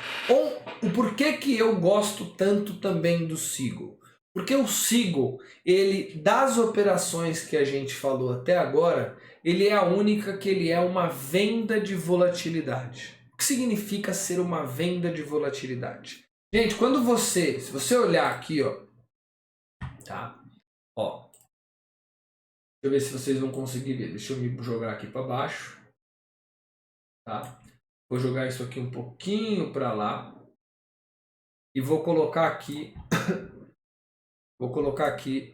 O porquê que eu gosto tanto também do Seagull? Porque o Seagull, ele, das operações que a gente falou até agora, ele é a única que ele é uma venda de volatilidade. O que significa ser uma venda de volatilidade? Gente, se você olhar aqui, ó, tá? Ó, deixa eu ver se vocês vão conseguir ver. Deixa eu me jogar aqui para baixo. Tá? Vou jogar isso aqui um pouquinho para lá. E vou colocar aqui. Vou colocar aqui.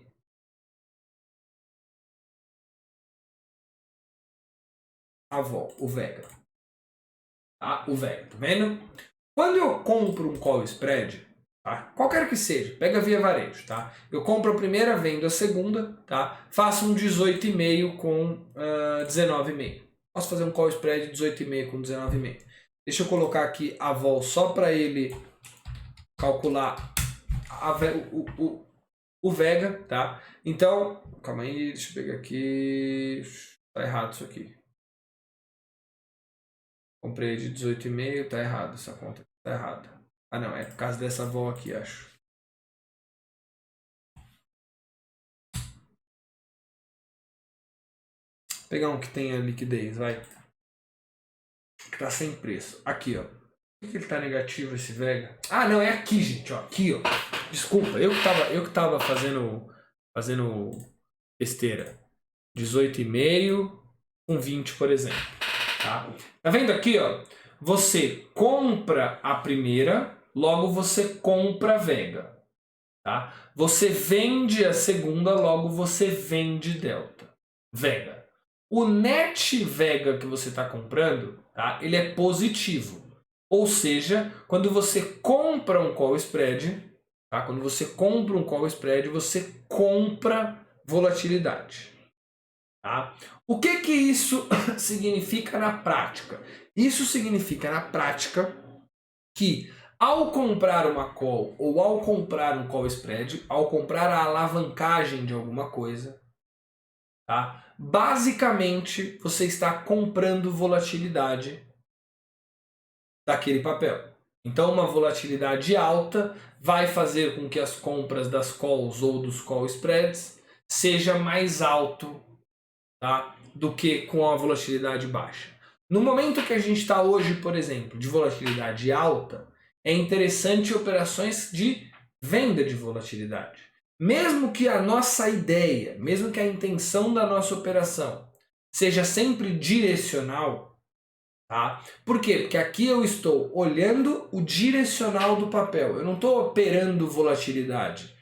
O Vega. Tá? O Vega, tá vendo? Quando eu compro um call spread, tá? Qualquer que seja, pega via varejo, tá? Eu compro a primeira, vendo a segunda, tá? Faço um 18,5 com 19,5. Posso fazer um call spread 18,5 com 19,5. Deixa eu colocar aqui a vol só para ele calcular o Vega, tá? Então, calma aí, deixa eu pegar aqui. Tá errado isso aqui. Comprei de 18,5, tá errado essa conta. Tá errada. Ah não, é por causa dessa vol aqui, acho. Vou pegar um que tenha liquidez, vai. Que tá sem preço. Aqui, ó. Por que ele tá negativo esse Vega? Ah, não, é aqui, gente, ó. Aqui, ó. Desculpa, eu que tava fazendo besteira. 18,5 com 20, por exemplo. Tá vendo aqui, ó? Você compra a primeira, logo você compra a Vega. Tá? Você vende a segunda, logo você vende delta. Vega. O net Vega que você está comprando, tá? Ele é positivo. Ou seja, quando você compra um call spread, tá? Quando você compra um call spread, você compra volatilidade. Tá? O que isso significa na prática? Isso significa na prática que ao comprar uma call ou ao comprar um call spread, ao comprar a alavancagem de alguma coisa, tá? Basicamente você está comprando volatilidade daquele papel. Então uma volatilidade alta vai fazer com que as compras das calls ou dos call spreads seja mais alto, tá? Do que com a volatilidade baixa. No momento que a gente está hoje, por exemplo, de volatilidade alta, é interessante operações de venda de volatilidade. Mesmo que a nossa ideia, mesmo que a intenção da nossa operação seja sempre direcional, tá? Por quê? Porque aqui eu estou olhando o direcional do papel, eu não estou operando volatilidade.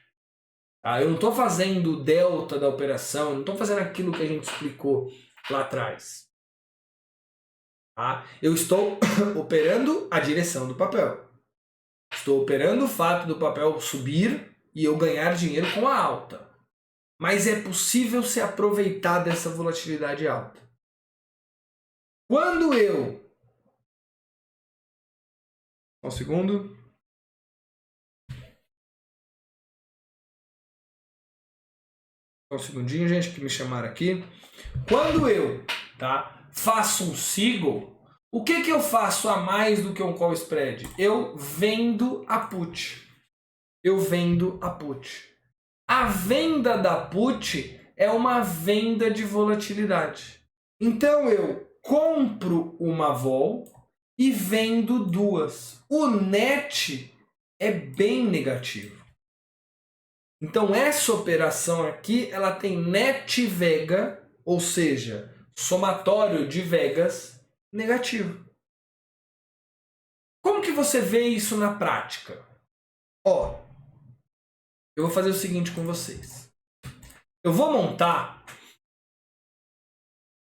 Tá? Eu não estou fazendo o delta da operação, eu não estou fazendo aquilo que a gente explicou lá atrás. Tá? Eu estou operando a direção do papel. Estou operando o fato do papel subir e eu ganhar dinheiro com a alta. Mas é possível se aproveitar dessa volatilidade alta. Quando eu... Um segundo. Só um segundinho, gente, que me chamaram aqui. Quando eu, tá, faço um Seagull, o que eu faço a mais do que um call spread? Eu vendo a put. Eu vendo a put. A venda da put é uma venda de volatilidade. Então eu compro uma vol e vendo duas. O net é bem negativo. Então essa operação aqui, ela tem net Vega, ou seja, somatório de Vegas negativo. Como que você vê isso na prática? Ó, eu vou fazer o seguinte com vocês. Eu vou montar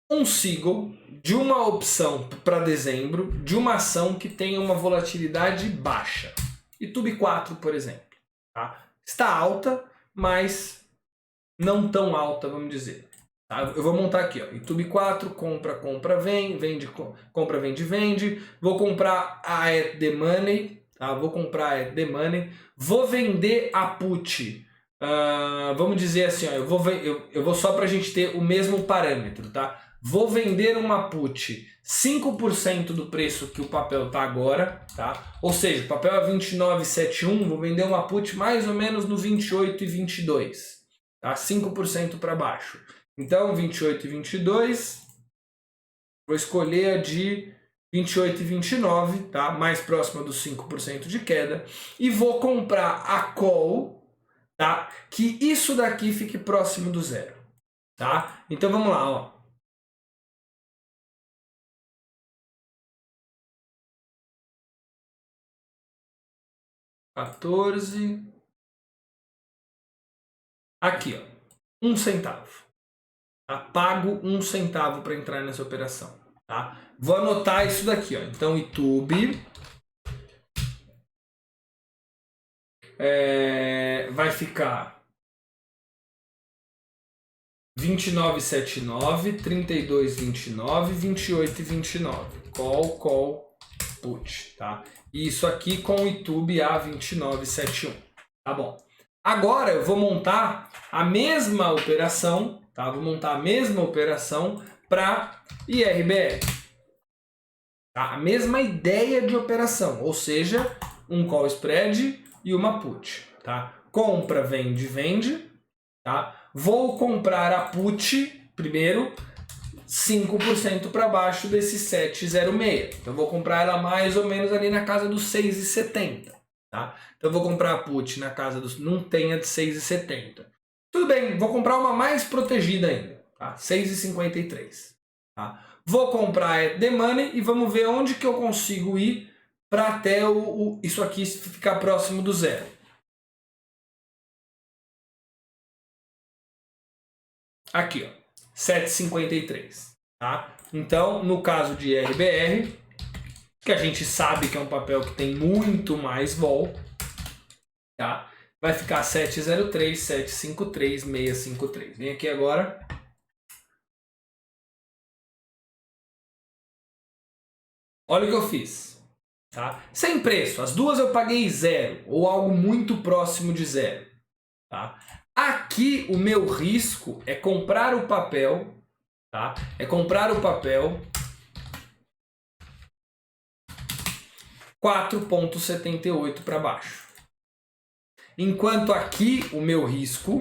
um Seagull de uma opção para dezembro, de uma ação que tem uma volatilidade baixa. YouTube 4, por exemplo. Tá? Está alta, mas não tão alta, vamos dizer. Tá? Eu vou montar aqui, ó, YouTube 4, compra, vende, compra, vende. Vou comprar a at the money, tá? Vou comprar a at the money. Vou vender a put. Vamos dizer assim, ó, eu vou só para a gente ter o mesmo parâmetro, tá? Vou vender uma put 5% do preço que o papel está agora, tá? Ou seja, o papel é 29,71, vou vender uma put mais ou menos no 28,22, tá? 5% para baixo. Então, 28,22, vou escolher a de 28,29, tá? Mais próxima dos 5% de queda, e vou comprar a call, tá? Que isso daqui fique próximo do zero, tá? Então vamos lá, ó. $14. Aqui, ó, 1 centavo. Tá? Pago 1 centavo para entrar nessa operação. Tá? Vou anotar isso daqui, ó. Então, YouTube vai ficar 29,79, 32,29, 28,29. Call, put, tá? E isso aqui com o YouTube a 29,71. Tá bom. Agora eu vou montar a mesma operação, tá? Vou montar a mesma operação para IRBR. Tá? A mesma ideia de operação, ou seja, um call spread e uma put, tá? Compra, vende, tá? Vou comprar a put primeiro, 5% para baixo desse 7,06. Então eu vou comprar ela mais ou menos ali na casa dos 6,70. Tá? Então eu vou comprar a put na casa dos... não tenha de 6,70. Tudo bem, vou comprar uma mais protegida ainda. Tá? 6,53. Tá? Vou comprar a The Money e vamos ver onde que eu consigo ir para até isso aqui ficar próximo do zero. Aqui, ó, 7,53. Tá? Então, no caso de RBR, que a gente sabe que é um papel que tem muito mais vol, tá? Vai ficar 7,03, 7,53, 6,53. Vem aqui agora. Olha o que eu fiz. Tá? Sem preço, as duas eu paguei zero, ou algo muito próximo de zero. Tá? Aqui o meu risco é comprar o papel, tá? É comprar o papel 4,78 para baixo. Enquanto aqui o meu risco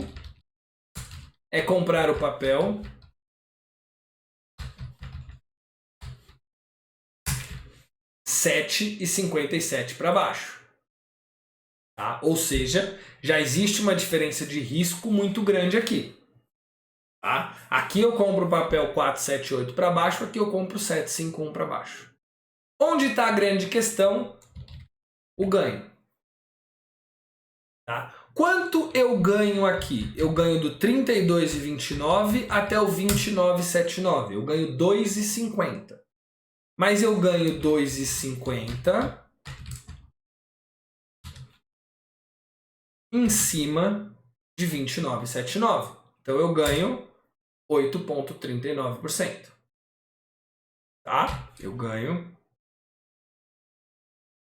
é comprar o papel 7,57 para baixo. Tá? Ou seja, já existe uma diferença de risco muito grande aqui. Tá? Aqui eu compro o papel 4,78 para baixo, aqui eu compro 7,51 para baixo. Onde está a grande questão? O ganho. Tá? Quanto eu ganho aqui? Eu ganho do 32,29 até o 29,79. Eu ganho 2,50. Mas eu ganho 2,50 em cima de 29,79. Então eu ganho 8,39%. Tá? Eu ganho.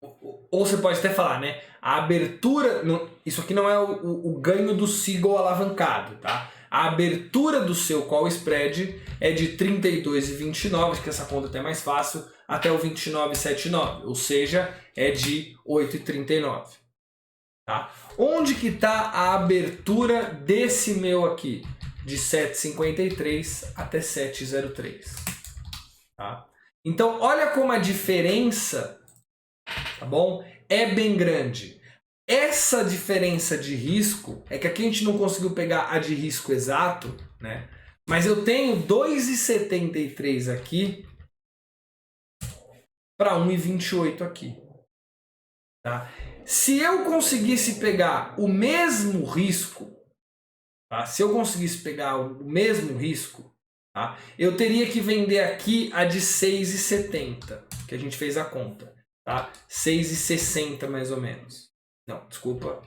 Ou você pode até falar, né? A abertura. Isso aqui não é o ganho do Seagull alavancado, tá? A abertura do seu call spread é de 32,29, que essa conta até é mais fácil, até o 29,79. Ou seja, é de 8,39. Tá? Onde que está a abertura desse meu aqui? De 7,53 até 7,03. Tá? Então, olha como a diferença, tá bom? É bem grande. Essa diferença de risco é que aqui a gente não conseguiu pegar a de risco exato, né? Mas eu tenho 2,73 aqui para 1,28 aqui. Tá? Se eu conseguisse pegar o mesmo risco, tá? Se eu conseguisse pegar o mesmo risco, tá? Eu teria que vender aqui a de 6,70, que a gente fez a conta. Tá? 6,60 mais ou menos. Não, desculpa.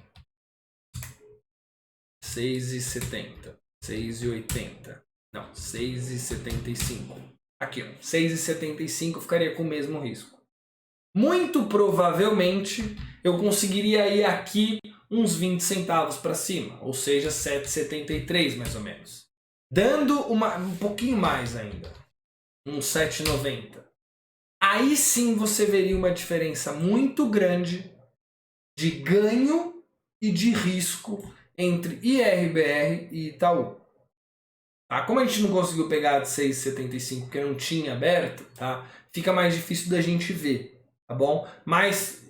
6,70. 6,80. Não, 6,75. Aqui, ó. 6,75 ficaria com o mesmo risco. Muito provavelmente eu conseguiria ir aqui uns 20 centavos para cima, ou seja, 7,73 mais ou menos. Dando um pouquinho mais ainda, uns 7,90. Aí sim você veria uma diferença muito grande de ganho e de risco entre IRBR e Itaú. Tá? Como a gente não conseguiu pegar a de 6,75 porque não tinha aberto, tá? Fica mais difícil da gente ver. Tá bom? Mas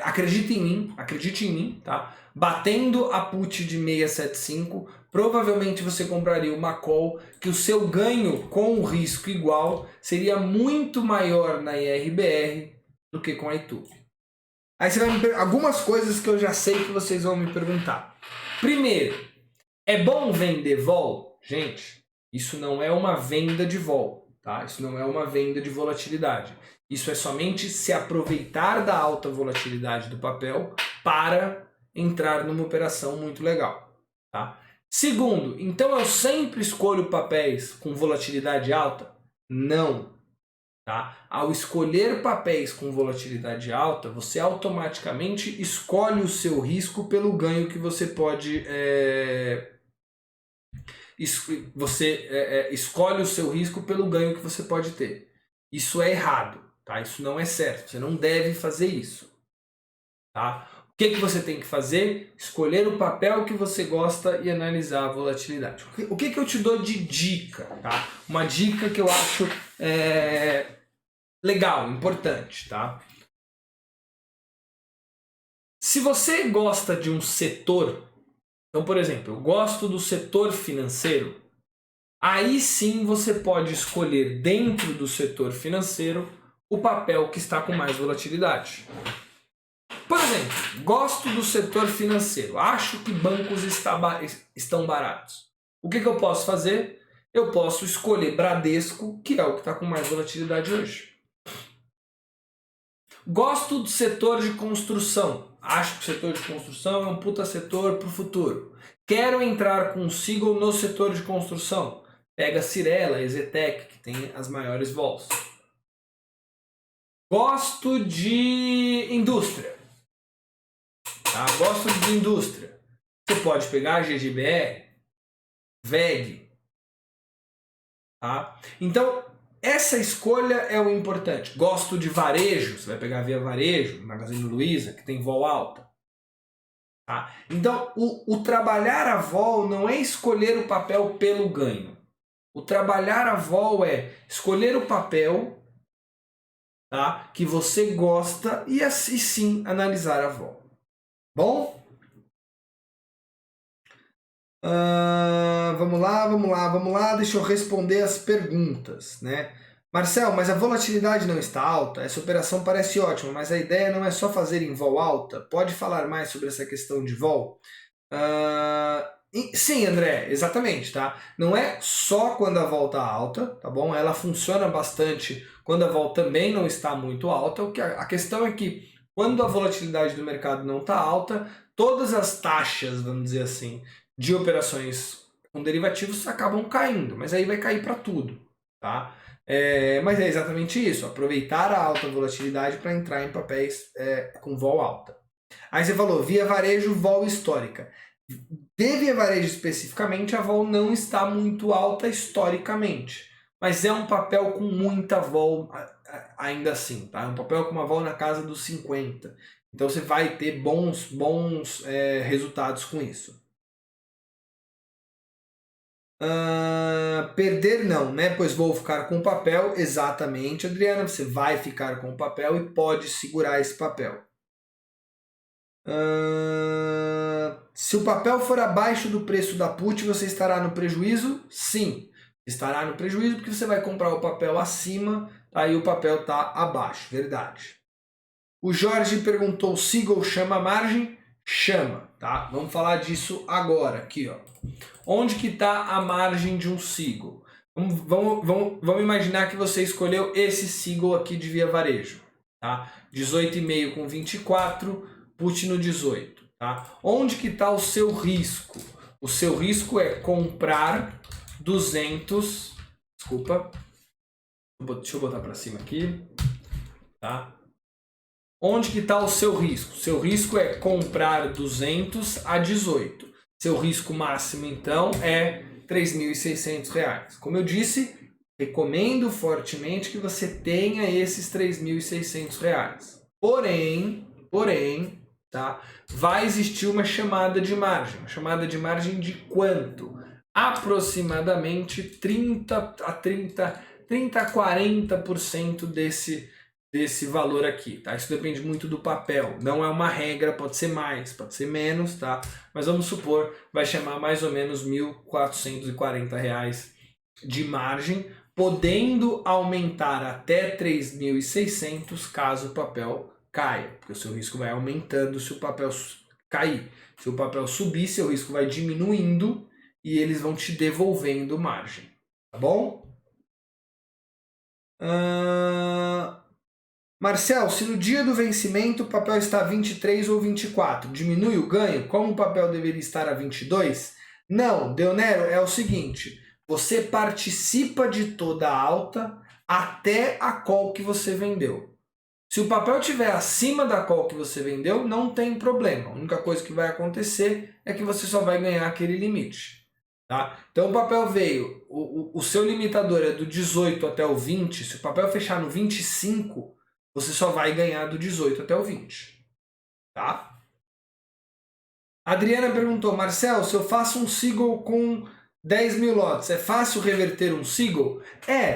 acredite em mim, tá? Batendo a put de 675, provavelmente você compraria uma call que o seu ganho com o risco igual seria muito maior na IRBR do que com a Itu. Aí você vai me perguntar algumas coisas que eu já sei que vocês vão me perguntar. Primeiro, é bom vender vol? Gente, isso não é uma venda de vol, tá? Isso não é uma venda de volatilidade. Isso é somente se aproveitar da alta volatilidade do papel para entrar numa operação muito legal. Tá? Segundo, então eu sempre escolho papéis com volatilidade alta? Não. Tá? Ao escolher papéis com volatilidade alta, você automaticamente escolhe o seu risco pelo ganho que você pode... escolhe o seu risco pelo ganho que você pode ter. Isso é errado. Tá? Isso não é certo, você não deve fazer isso. Tá? que você tem que fazer? Escolher o papel que você gosta e analisar a volatilidade. O que eu te dou de dica? Tá? Uma dica que eu acho legal, importante. Tá? Se você gosta de um setor, então, por exemplo, eu gosto do setor financeiro, aí sim você pode escolher dentro do setor financeiro o papel que está com mais volatilidade. Por exemplo, gosto do setor financeiro, acho que bancos estão baratos. O que eu posso fazer? Eu posso escolher Bradesco, que é o que está com mais volatilidade hoje. Gosto do setor de construção, acho que o setor de construção é um puta setor para o futuro. Quero entrar com o Seagull no setor de construção. Pega Cyrela, Exetec, que tem as maiores vols. Gosto de indústria. Tá? Gosto de indústria. Você pode pegar GGBR, VEG. Tá? Então, essa escolha é o importante. Gosto de varejo. Você vai pegar Via Varejo, Magazine Luiza, que tem vol alta. Tá? Então, o trabalhar a vol não é escolher o papel pelo ganho. O trabalhar a vol é escolher o papel, tá, que você gosta e assim sim analisar a vol. Bom? Vamos lá. Deixa eu responder as perguntas, né? Marcel, mas a volatilidade não está alta? Essa operação parece ótima, mas a ideia não é só fazer em vol alta? Pode falar mais sobre essa questão de vol? Sim, André, exatamente, tá? Não é só quando a vol está alta, tá bom? Ela funciona bastante quando a vol também não está muito alta. A questão é que quando a volatilidade do mercado não está alta, todas as taxas, vamos dizer assim, de operações com derivativos acabam caindo, mas aí vai cair para tudo, tá? Mas é exatamente isso, aproveitar a alta volatilidade para entrar em papéis com vol alta. Aí você falou, Via Varejo, vol histórica. De Via Varejo especificamente, a vol não está muito alta historicamente, mas é um papel com muita vol ainda assim, tá? É um papel com uma vol na casa dos 50. Então você vai ter bons resultados com isso. Perder não, né? Pois vou ficar com o papel. Exatamente, Adriana. Você vai ficar com o papel e pode segurar esse papel. Se o papel for abaixo do preço da put, você estará no prejuízo? Sim, estará no prejuízo porque você vai comprar o papel acima, aí o papel está abaixo, verdade. O Jorge perguntou, Seagull chama a margem? Chama, tá? Vamos falar disso agora, aqui, ó. Onde que está a margem de um Seagull? Vamos imaginar que você escolheu esse Seagull aqui de Via Varejo, tá? 18,5 com 24, put no 18, tá? Onde que está o seu risco? O seu risco é comprar 200, desculpa, deixa eu botar para cima aqui, tá? Onde que está o seu risco? Seu risco é comprar 200 a 18. Seu risco máximo, então, é R$ 3.600. Como eu disse, recomendo fortemente que você tenha esses R$ 3.600. Porém, tá? Vai existir uma chamada de margem. Uma chamada de margem de quanto? Aproximadamente 30 a 40% desse valor aqui, tá? Isso depende muito do papel, não é uma regra, pode ser mais, pode ser menos, tá? Mas vamos supor, vai chamar mais ou menos R$ 1.440 de margem, podendo aumentar até 3.600 caso o papel caia, porque o seu risco vai aumentando se o papel cair. Se o papel subir, seu risco vai diminuindo e eles vão te devolvendo margem, tá bom? Marcel, se no dia do vencimento o papel está a 23 ou 24, diminui o ganho? Como o papel deveria estar a 22? Não, Deonero, é o seguinte, você participa de toda a alta até a call que você vendeu. Se o papel estiver acima da call que você vendeu, não tem problema. A única coisa que vai acontecer é que você só vai ganhar aquele limite. Tá? Então o papel veio, o seu limitador é do 18 até o 20, se o papel fechar no 25, você só vai ganhar do 18 até o 20, tá? Adriana perguntou, Marcel, se eu faço um Seagull com 10 mil lotes, é fácil reverter um Seagull?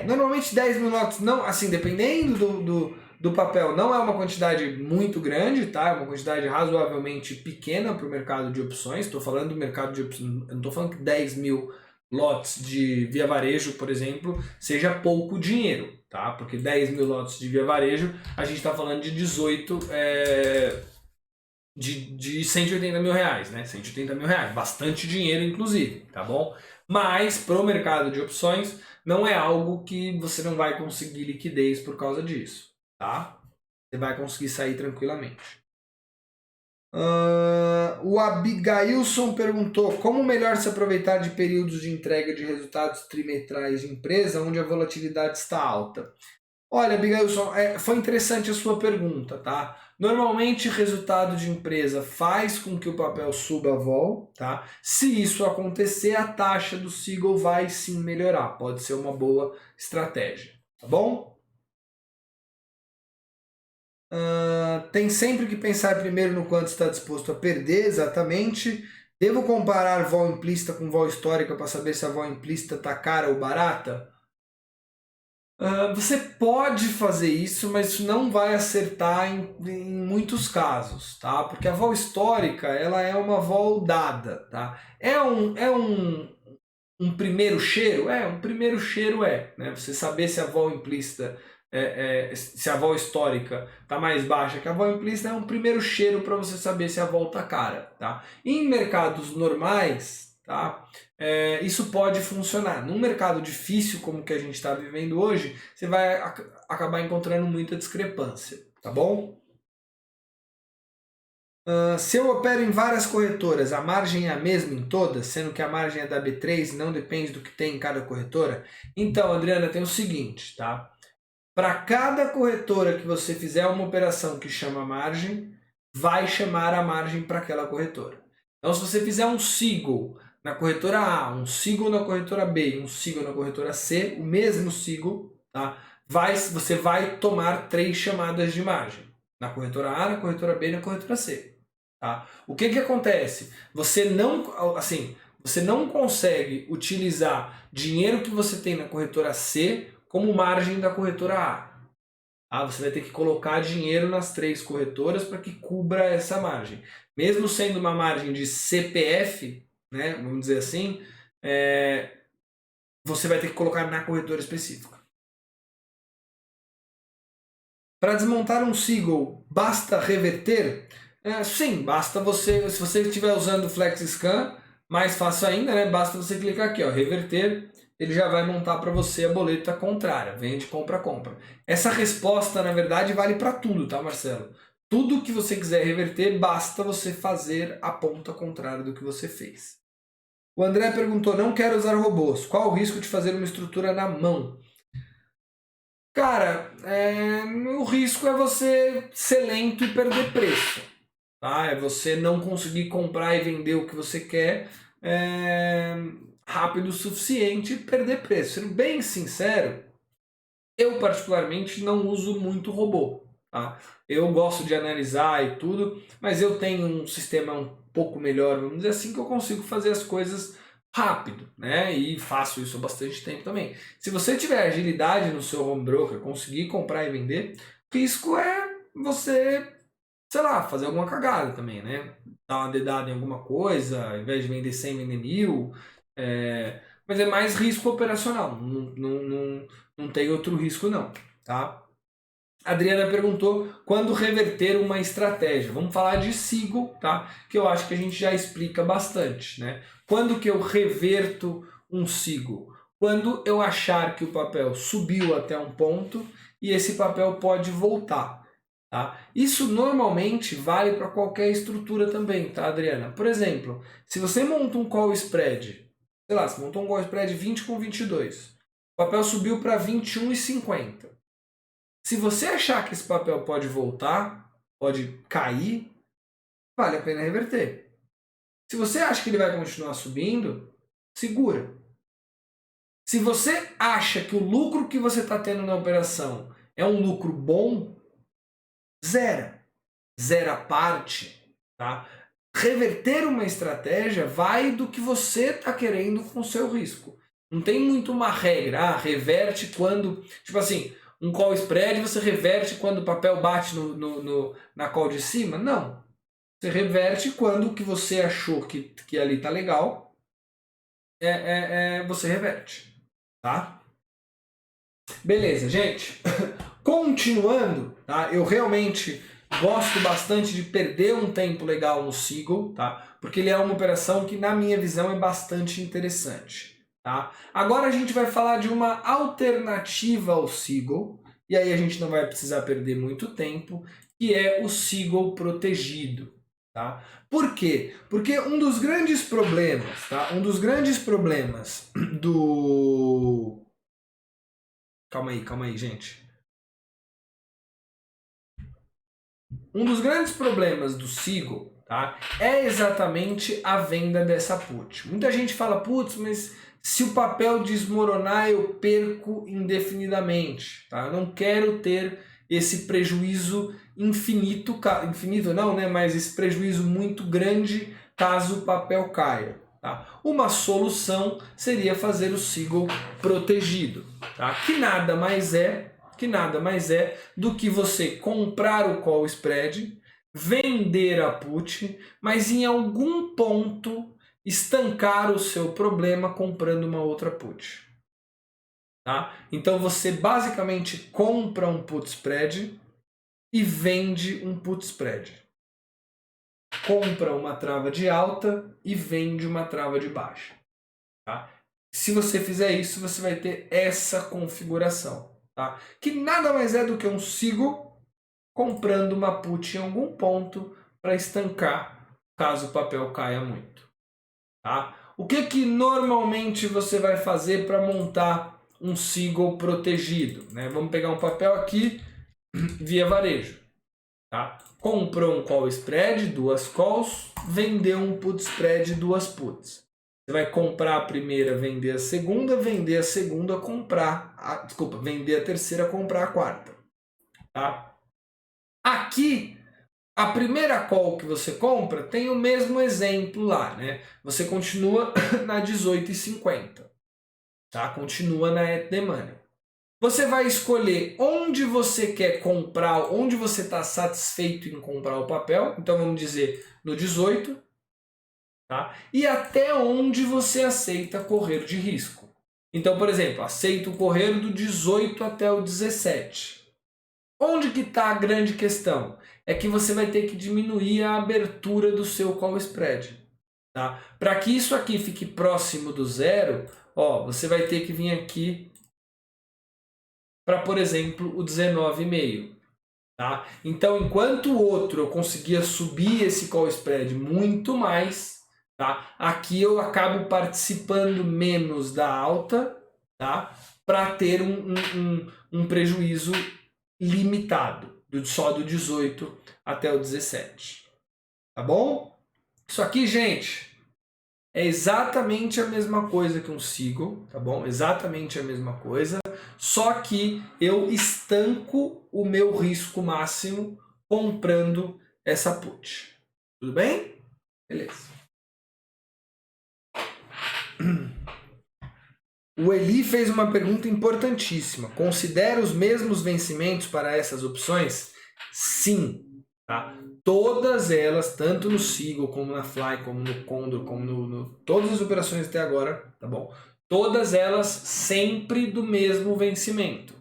Normalmente 10 mil lotes, não, assim, dependendo do papel, não é uma quantidade muito grande, tá? É uma quantidade razoavelmente pequena para o mercado de opções. Estou falando do mercado de opções, eu não estou falando que 10 mil lotes de via varejo, por exemplo, seja pouco dinheiro, tá? Porque 10 mil lotes de via varejo, a gente está falando de 18 de 180 mil reais, né? 180 mil reais, bastante dinheiro inclusive, tá bom? Mas pro mercado de opções não é algo que você não vai conseguir liquidez por causa disso, tá? Você vai conseguir sair tranquilamente. O Abigailson perguntou como melhor se aproveitar de períodos de entrega de resultados trimestrais de empresa onde a volatilidade está alta. Olha, Abigailson, foi interessante a sua pergunta, tá? Normalmente, resultado de empresa faz com que o papel suba a vol, tá? Se isso acontecer, a taxa do Seagull vai sim melhorar. Pode ser uma boa estratégia, tá bom? Tem sempre que pensar primeiro no quanto está disposto a perder, exatamente. Devo comparar vol implícita com vol histórica para saber se a vol implícita está cara ou barata? Você pode fazer isso, mas isso não vai acertar em muitos casos, tá? Porque a vol histórica, ela é uma vol dada, tá? Um primeiro cheiro? Um primeiro cheiro né? Você saber se a vol implícita, se a vol histórica está mais baixa que a vol implícita é um primeiro cheiro para você saber se a vol está cara, tá? Em mercados normais, tá? Isso pode funcionar. Num mercado difícil como o que a gente está vivendo hoje, você vai acabar encontrando muita discrepância, tá bom? Se eu opero em várias corretoras, a margem é a mesma em todas, sendo que a margem é da B3 e não depende do que tem em cada corretora? Então, Adriana, tem o seguinte, tá? Para cada corretora que você fizer uma operação que chama margem, vai chamar a margem para aquela corretora. Então, se você fizer um Seagull na corretora A, um Seagull na corretora B e um Seagull na corretora C, o mesmo Seagull, tá? Você vai tomar 3 chamadas de margem. Na corretora A, na corretora B e na corretora C. Tá? O que acontece? Você não consegue utilizar dinheiro que você tem na corretora C como margem da corretora A. Você vai ter que colocar dinheiro nas 3 corretoras para que cubra essa margem. Mesmo sendo uma margem de CPF, né, vamos dizer assim, você vai ter que colocar na corretora específica. Para desmontar um Seagull, basta reverter? Sim, basta você, se você estiver usando o FlexScan, mais fácil ainda, né? Basta você clicar aqui, ó, reverter, ele já vai montar para você a boleta contrária, vende, compra, compra. Essa resposta, na verdade, vale para tudo, tá, Marcelo? Tudo que você quiser reverter, basta você fazer a ponta contrária do que você fez. O André perguntou, não quero usar robôs, qual o risco de fazer uma estrutura na mão? Cara, o risco é você ser lento e perder preço. Tá? É você não conseguir comprar e vender o que você quer rápido o suficiente e perder preço. Sendo bem sincero, eu particularmente não uso muito robô. Tá? Eu gosto de analisar e tudo, mas eu tenho um sistema um pouco melhor, vamos dizer assim, que eu consigo fazer as coisas rápido, né? E faço isso há bastante tempo também. Se você tiver agilidade no seu home broker, conseguir comprar e vender, o risco é você, sei lá, fazer alguma cagada também, né? Dar uma dedada em alguma coisa, ao invés de vender 100, vender 1000. Mas é mais risco operacional, não tem outro risco não, tá? A Adriana perguntou quando reverter uma estratégia. Vamos falar de Seagull, tá? Que eu acho que a gente já explica bastante, né? Quando que eu reverto um Seagull? Quando eu achar que o papel subiu até um ponto e esse papel pode voltar. Tá? Isso normalmente vale para qualquer estrutura também, tá, Adriana? Por exemplo, se você monta um call spread, sei lá, você montou um call spread 20 com 22, o papel subiu para 21,50. Se você achar que esse papel pode voltar, pode cair, vale a pena reverter. Se você acha que ele vai continuar subindo, segura. Se você acha que o lucro que você está tendo na operação é um lucro bom, zera. Zera a parte, tá? reverter uma estratégia vai do que você está querendo com o seu risco. Não tem muito uma regra, reverte quando, tipo assim, um call spread você reverte quando o papel bate na call de cima? Não. Você reverte quando o que você achou que ali tá legal, você reverte, tá? Beleza, gente. Continuando, tá? Eu realmente gosto bastante de perder um tempo legal no Seagull, tá? Porque ele é uma operação que, na minha visão, é bastante interessante, tá? Agora a gente vai falar de uma alternativa ao Seagull, e aí a gente não vai precisar perder muito tempo, que é o Seagull protegido, tá? Por quê? Porque um dos grandes problemas, tá? Um dos grandes problemas do... Calma aí, gente. Um dos grandes problemas do Seagull, tá, é exatamente a venda dessa put. Muita gente fala, putz, mas se o papel desmoronar eu perco indefinidamente. Tá? Eu não quero ter esse prejuízo infinito não, né, mas esse prejuízo muito grande caso o papel caia. Tá? Uma solução seria fazer o Seagull protegido, tá? que nada mais é do que você comprar o call spread, vender a put, mas em algum ponto estancar o seu problema comprando uma outra put. Tá? Então você basicamente compra um put spread e vende um put spread. Compra uma trava de alta e vende uma trava de baixa. Tá? Se você fizer isso, você vai ter essa configuração. Tá? Que nada mais é do que um Seagull comprando uma put em algum ponto para estancar caso o papel caia muito. Tá? O que normalmente você vai fazer para montar um Seagull protegido? Né? Vamos pegar um papel aqui via varejo. Tá? Comprou um call spread, 2 calls, vendeu um put spread, 2 puts. Você vai comprar a primeira, vender a segunda, vender a segunda, vender a terceira, comprar a quarta. Tá? Aqui, a primeira call que você compra tem o mesmo exemplo lá, né? Você continua na 18,50. Tá? Continua na at the money. Você vai escolher onde você quer comprar, onde você está satisfeito em comprar o papel. Então vamos dizer no 18. Tá? E até onde você aceita correr de risco. Então, por exemplo, aceito correr do 18 até o 17. Onde que está a grande questão? É que você vai ter que diminuir a abertura do seu call spread. Tá? Para que isso aqui fique próximo do zero, você vai ter que vir aqui para, por exemplo, o 19,5. Tá? Então, enquanto o outro eu conseguia subir esse call spread muito mais, tá? Aqui eu acabo participando menos da alta, tá? Para ter um prejuízo limitado, só do 18 até o 17. Tá bom? Isso aqui, gente, é exatamente a mesma coisa que um Seagull, tá bom? Exatamente a mesma coisa, só que eu estanco o meu risco máximo comprando essa put. Tudo bem? Beleza. O Eli fez uma pergunta importantíssima. Considera os mesmos vencimentos para essas opções? Sim. Tá? Todas elas, tanto no Seagull, como na Fly, como no Condor, como no todas as operações até agora, tá bom? Todas elas sempre do mesmo vencimento.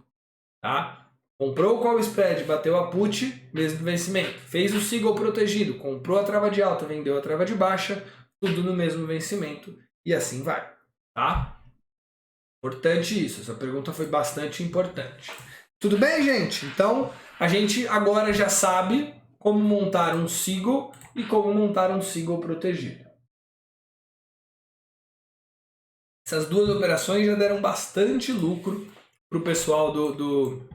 Tá? Comprou o call spread, bateu a put, mesmo vencimento. Fez o Seagull protegido, comprou a trava de alta, vendeu a trava de baixa, tudo no mesmo vencimento. E assim vai. Tá? Importante isso, essa pergunta foi bastante importante. Tudo bem, gente? Então, a gente agora já sabe como montar um Seagull e como montar um Seagull protegido. Essas duas operações já deram bastante lucro para o pessoal do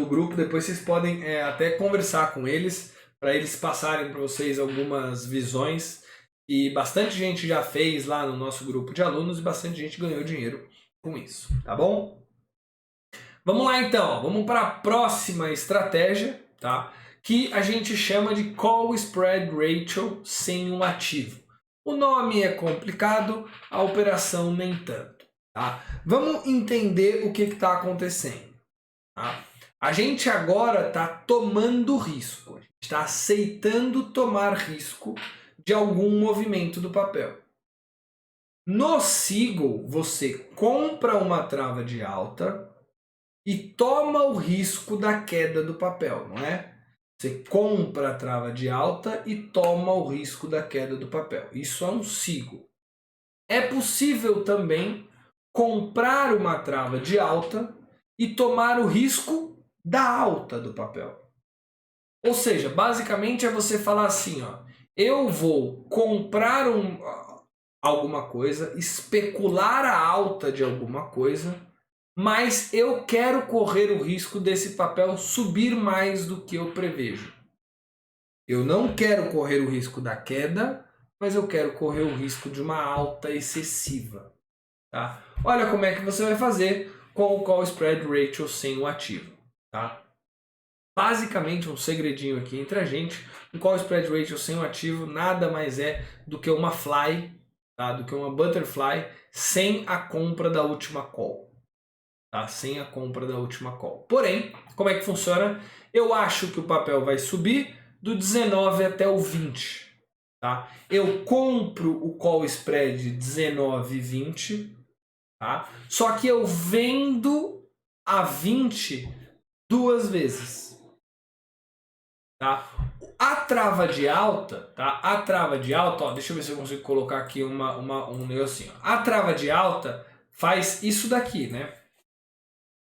grupo. Depois vocês podem até conversar com eles, para eles passarem para vocês algumas visões. E bastante gente já fez lá no nosso grupo de alunos e bastante gente ganhou dinheiro com isso, tá bom? Vamos lá então, vamos para a próxima estratégia, tá? que a gente chama de Call Spread Ratio sem um ativo. O nome é complicado, a operação nem tanto. Tá? Vamos entender o que está acontecendo. Tá? A gente agora está tomando risco, a gente está aceitando tomar risco de algum movimento do papel. No Seagull, você compra uma trava de alta e toma o risco da queda do papel, não é? Você compra a trava de alta e toma o risco da queda do papel. Isso é um Seagull. É possível também comprar uma trava de alta e tomar o risco da alta do papel. Ou seja, basicamente é você falar assim, ó, eu vou comprar alguma coisa, especular a alta de alguma coisa, mas eu quero correr o risco desse papel subir mais do que eu prevejo. Eu não quero correr o risco da queda, mas eu quero correr o risco de uma alta excessiva. Tá? Olha como é que você vai fazer com o Call Spread Ratio sem o ativo. Tá? Basicamente, um segredinho aqui entre a gente, um Call Spread Ratio sem o ativo nada mais é do que uma fly, tá? Do que uma butterfly sem a compra da última call. Tá? Sem a compra da última call. Porém, como é que funciona? Eu acho que o papel vai subir do 19 até o 20. Tá? Eu compro o call spread 19,20. Tá? Só que eu vendo a 20 duas vezes. Tá? A trava de alta, tá? A trava de alta, ó, deixa eu ver se eu consigo colocar aqui um negocinho. A trava de alta faz isso daqui, né?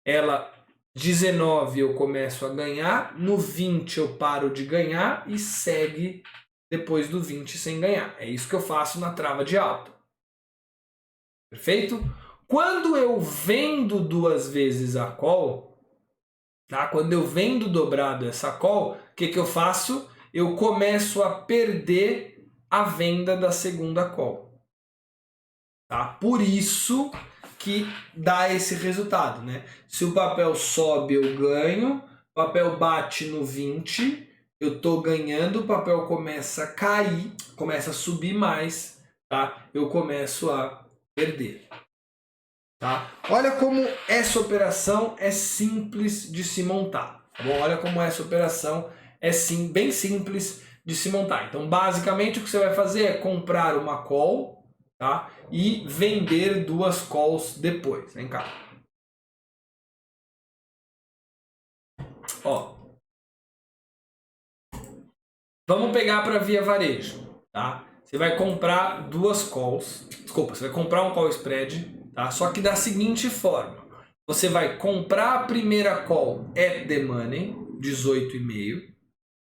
Ela 19 eu começo a ganhar, no 20 eu paro de ganhar e segue depois do 20 sem ganhar. É isso que eu faço na trava de alta. Perfeito? Quando eu vendo duas vezes a call, tá? Quando eu vendo dobrado essa call, o que eu faço? Eu começo a perder a venda da segunda call. Tá? Por isso que dá esse resultado, né? Se o papel sobe, eu ganho, o papel bate no 20, eu estou ganhando, o papel começa a cair, começa a subir mais, tá? Eu começo a perder. Tá? Olha como essa operação é simples de se montar. Tá bom? Olha como essa operação é bem simples de se montar. Então, basicamente, o que você vai fazer é comprar uma call, tá? E vender duas calls depois. Vem cá. Ó. Vamos pegar para via varejo, tá? Você vai comprar duas calls. Desculpa, você vai comprar um call spread, tá? Só que da seguinte forma. Você vai comprar a primeira call at the money, 18,5,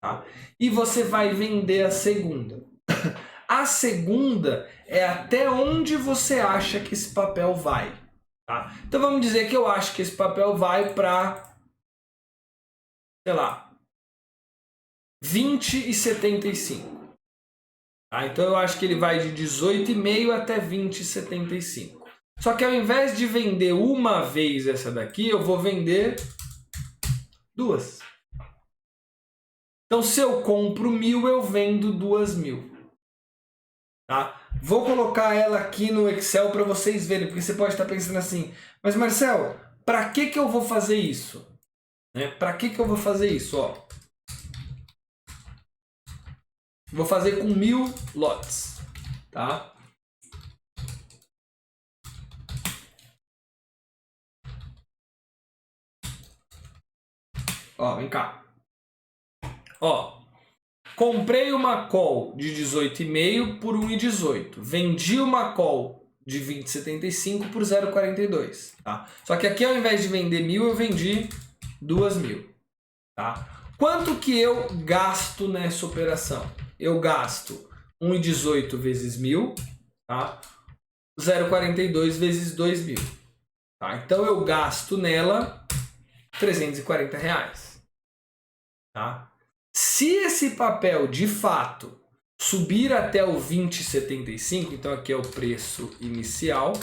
tá? E você vai vender a segunda. A segunda é até onde você acha que esse papel vai, tá? Então vamos dizer que eu acho que esse papel vai para, sei lá, 20,75. Tá? Então eu acho que ele vai de 18,5 até 20,75. Só que ao invés de vender uma vez essa daqui, eu vou vender duas. Então se eu compro 1.000, eu vendo 2.000. Tá? Vou colocar ela aqui no Excel para vocês verem, porque você pode estar pensando assim, mas Marcel, para que eu vou fazer isso? Né? Para que eu vou fazer isso? Ó, vou fazer com 1.000 lotes. Tá? Ó, vem cá. Ó, comprei uma call de 18,5 por 1,18. Vendi uma call de 20,75 por 0,42. Tá? Só que aqui ao invés de vender 1.000, eu vendi 2.000. Tá? Quanto que eu gasto nessa operação? Eu gasto 1,18 vezes 1.000, tá? 0,42 vezes 2.000. Tá? Então eu gasto nela R$340. Tá? Se esse papel de fato subir até o 20,75, então aqui é o preço inicial.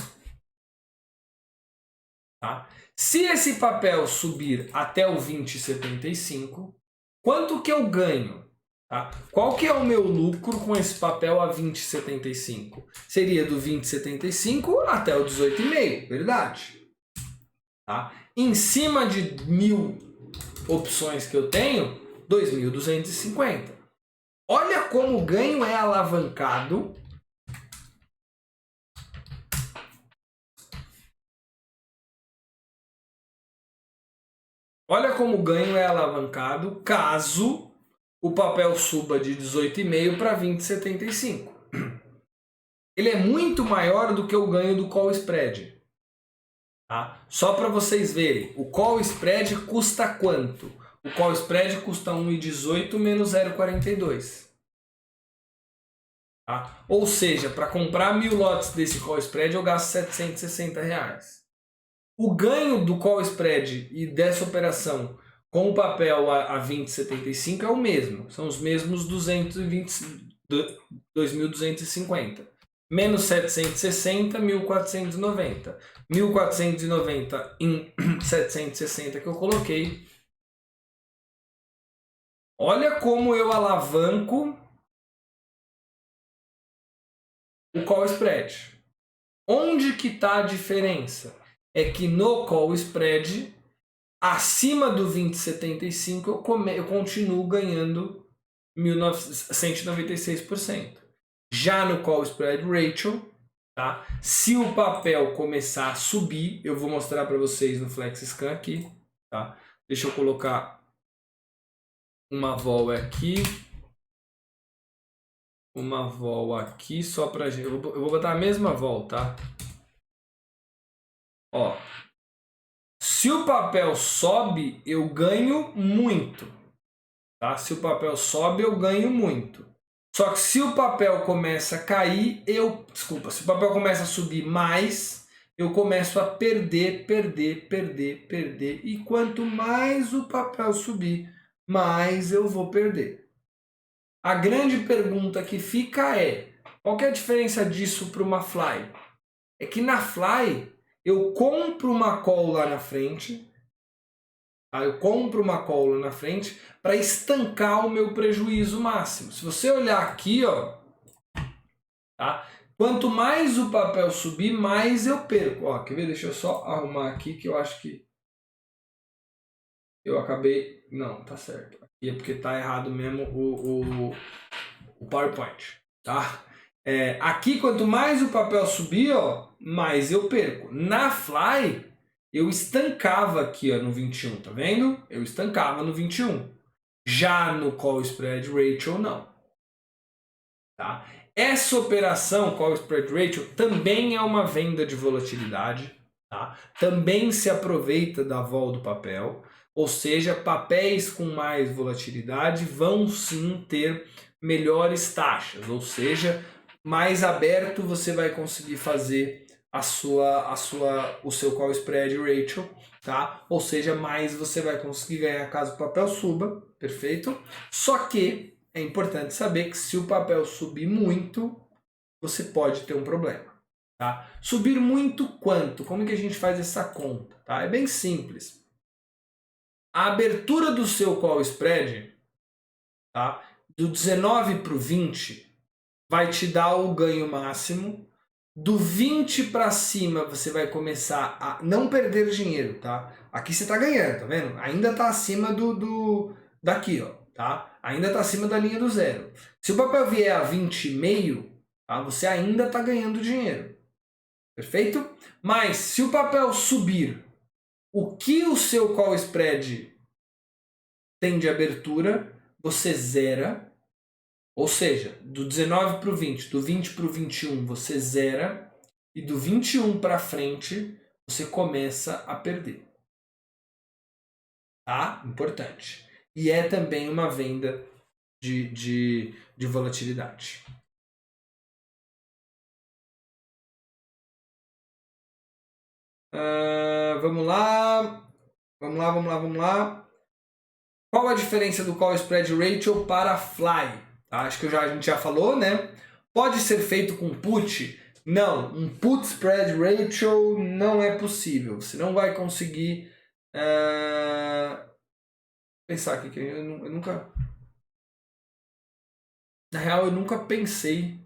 Tá? Se esse papel subir até o 20,75, Quanto que eu ganho? Tá? Qual que é o meu lucro com esse papel a 20,75? Seria do 20,75 até o 18,5, verdade? Tá? Em cima de 1.000 opções que eu tenho, 2.250. Olha como o ganho é alavancado. Olha como o ganho é alavancado caso o papel suba de 18,5 para 20,75. Ele é muito maior do que o ganho do call spread. Tá? Só para vocês verem, o call spread custa quanto? O call spread custa 1,18 menos 0,42. Tá? Ou seja, para comprar 1.000 lotes desse call spread eu gasto R$760. O ganho do call spread e dessa operação com o papel a 20,75 é o mesmo. São os mesmos 2.250. Menos 760, 1.490. 1.490 em 760 que eu coloquei. Olha como eu alavanco o call spread. Onde que está a diferença? É que no call spread, acima do 20,75 eu continuo ganhando 196%. Já no call spread ratio, tá? Se o papel começar a subir, eu vou mostrar para vocês no FlexScan aqui, tá? Deixa eu colocar uma vol aqui. Uma vol aqui só pra gente. Eu vou botar a mesma vol, tá? Ó. Se o papel sobe, eu ganho muito. Tá? Se o papel sobe, eu ganho muito. Só que se o papel começa a cair, se o papel começa a subir mais, eu começo a perder. E quanto mais o papel subir, mais eu vou perder. A grande pergunta que fica é: qual que é a diferença disso para uma fly? É que na fly eu compro uma call lá na frente, tá? Eu compro uma call lá na frente para estancar o meu prejuízo máximo. Se você olhar aqui, ó, tá? Quanto mais o papel subir, mais eu perco. Ó, quer ver? Deixa eu só arrumar aqui que eu acho que eu acabei... Não, tá certo. Aqui é porque tá errado mesmo o PowerPoint, tá? Aqui, quanto mais o papel subir, ó, mais eu perco. Na Fly, eu estancava aqui, ó, no 21, tá vendo? Eu estancava no 21. Já no Call Spread Ratio, não. Tá? Essa operação, Call Spread Ratio, também é uma venda de volatilidade. Tá? Também se aproveita da vol do papel. Ou seja, papéis com mais volatilidade vão sim ter melhores taxas. Ou seja, mais aberto você vai conseguir fazer o seu Call Spread Ratio. Tá? Ou seja, mais você vai conseguir ganhar caso o papel suba. Perfeito? Só que é importante saber que se o papel subir muito, você pode ter um problema. Tá? Subir muito quanto? Como que a gente faz essa conta? Tá? É bem simples. A abertura do seu call spread, tá? Do 19 para o 20, vai te dar o ganho máximo. Do 20 para cima, você vai começar a não perder dinheiro. Tá? Aqui você está ganhando, tá vendo? Ainda está acima daqui, ó. Tá? Ainda está acima da linha do zero. Se o papel vier a 20,5, tá? Você ainda está ganhando dinheiro. Perfeito? Mas se o papel subir, o que o seu call spread tem de abertura, você zera. Ou seja, do 19 para o 20, do 20 para o 21 você zera. E do 21 para frente você começa a perder. Tá? Importante. E é também uma venda de volatilidade. Vamos lá. Qual a diferença do Call Spread Ratio para Fly? Tá? Acho que a gente já falou, né? Pode ser feito com put? Não. Um Put Spread Ratio não é possível. Você não vai conseguir pensar aqui que eu nunca... Na real, eu nunca pensei...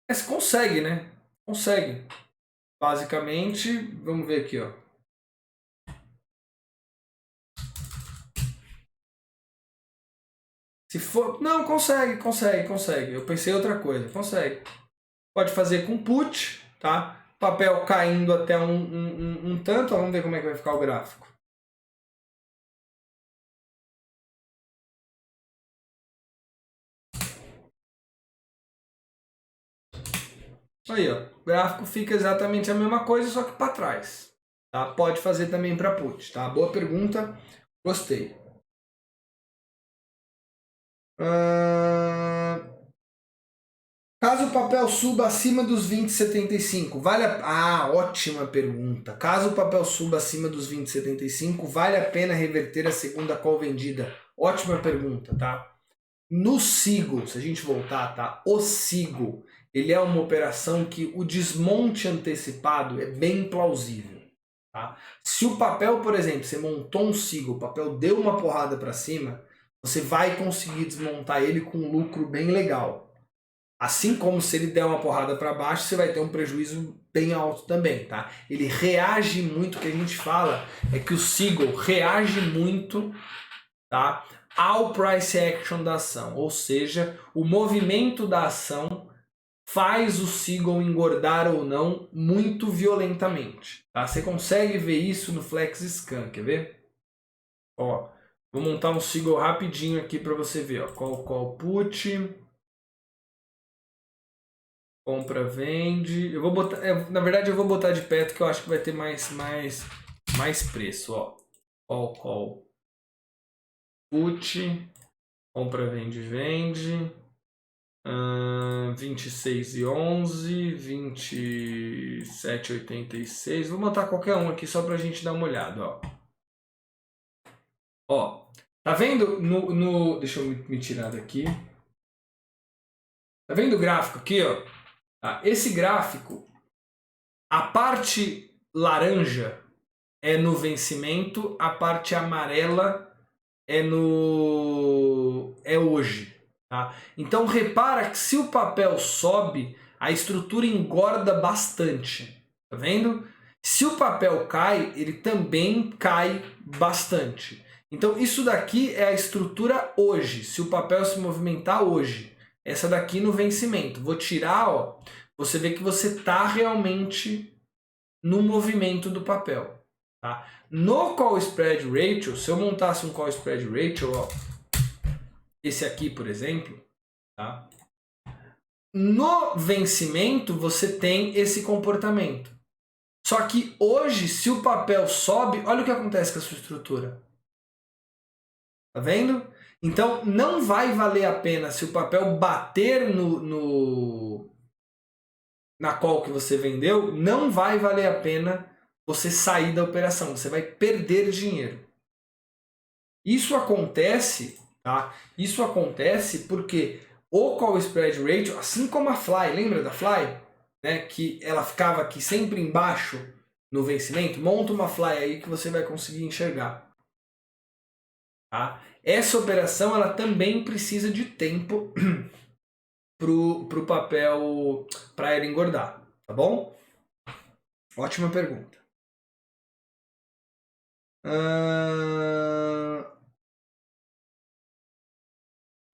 Mas consegue, né? Consegue. Basicamente, vamos ver aqui, ó. Se for... Não, consegue. Eu pensei outra coisa. Consegue. Pode fazer com put, tá? Papel caindo até um tanto. Vamos ver como é que vai ficar o gráfico. Aí, ó. O gráfico fica exatamente a mesma coisa, só que para trás. Tá? Pode fazer também para put, tá? Boa pergunta. Gostei. Caso o papel suba acima dos 20,75, ótima pergunta. Caso o papel suba acima dos 20,75, vale a pena reverter a segunda call vendida? Ótima pergunta, tá? No SIGO, se a gente voltar, tá? O SIGO, ele é uma operação que o desmonte antecipado é bem plausível, tá? Se o papel, por exemplo, você montou um SIGO, o papel deu uma porrada para cima, você vai conseguir desmontar ele com um lucro bem legal. Assim como se ele der uma porrada para baixo, você vai ter um prejuízo bem alto também, tá? Ele reage muito, o que a gente fala é que o SIGO reage muito, tá, ao price action da ação, ou seja, o movimento da ação faz o SIGO engordar ou não muito violentamente, tá? Você consegue ver isso no FlexScan, quer ver? Ó, vou montar um SIGO rapidinho aqui para você ver, ó, call put, compra, vende. Eu vou botar, na verdade eu vou botar de perto que eu acho que vai ter mais preço, ó. Call put, compra, vende. 26,11, 27,86. Vou botar qualquer um aqui só pra gente dar uma olhada, ó. Ó, tá vendo deixa eu me tirar daqui. Tá vendo o gráfico aqui, ó? Tá, esse gráfico, a parte laranja é no vencimento, a parte amarela é hoje, tá? Então repara que se o papel sobe, a estrutura engorda bastante, tá vendo? Se o papel cai, ele também cai bastante. Então isso daqui é a estrutura hoje, se o papel se movimentar hoje. Essa daqui no vencimento. Vou tirar, ó, você vê que você tá realmente no movimento do papel, tá? No Call Spread Ratio, se eu montasse um Call Spread Ratio, ó, esse aqui, por exemplo, tá? No vencimento, você tem esse comportamento. Só que hoje, se o papel sobe, olha o que acontece com a sua estrutura. Tá vendo? Então, não vai valer a pena se o papel bater na call que você vendeu, não vai valer a pena você sair da operação, você vai perder dinheiro. Isso acontece, tá? Isso acontece porque o Call Spread Ratio, assim como a Fly, lembra da Fly? Né? Que ela ficava aqui sempre embaixo no vencimento. Monta uma Fly aí que você vai conseguir enxergar. Tá? Essa operação ela também precisa de tempo pro papel, para ele engordar, tá bom? Ótima pergunta.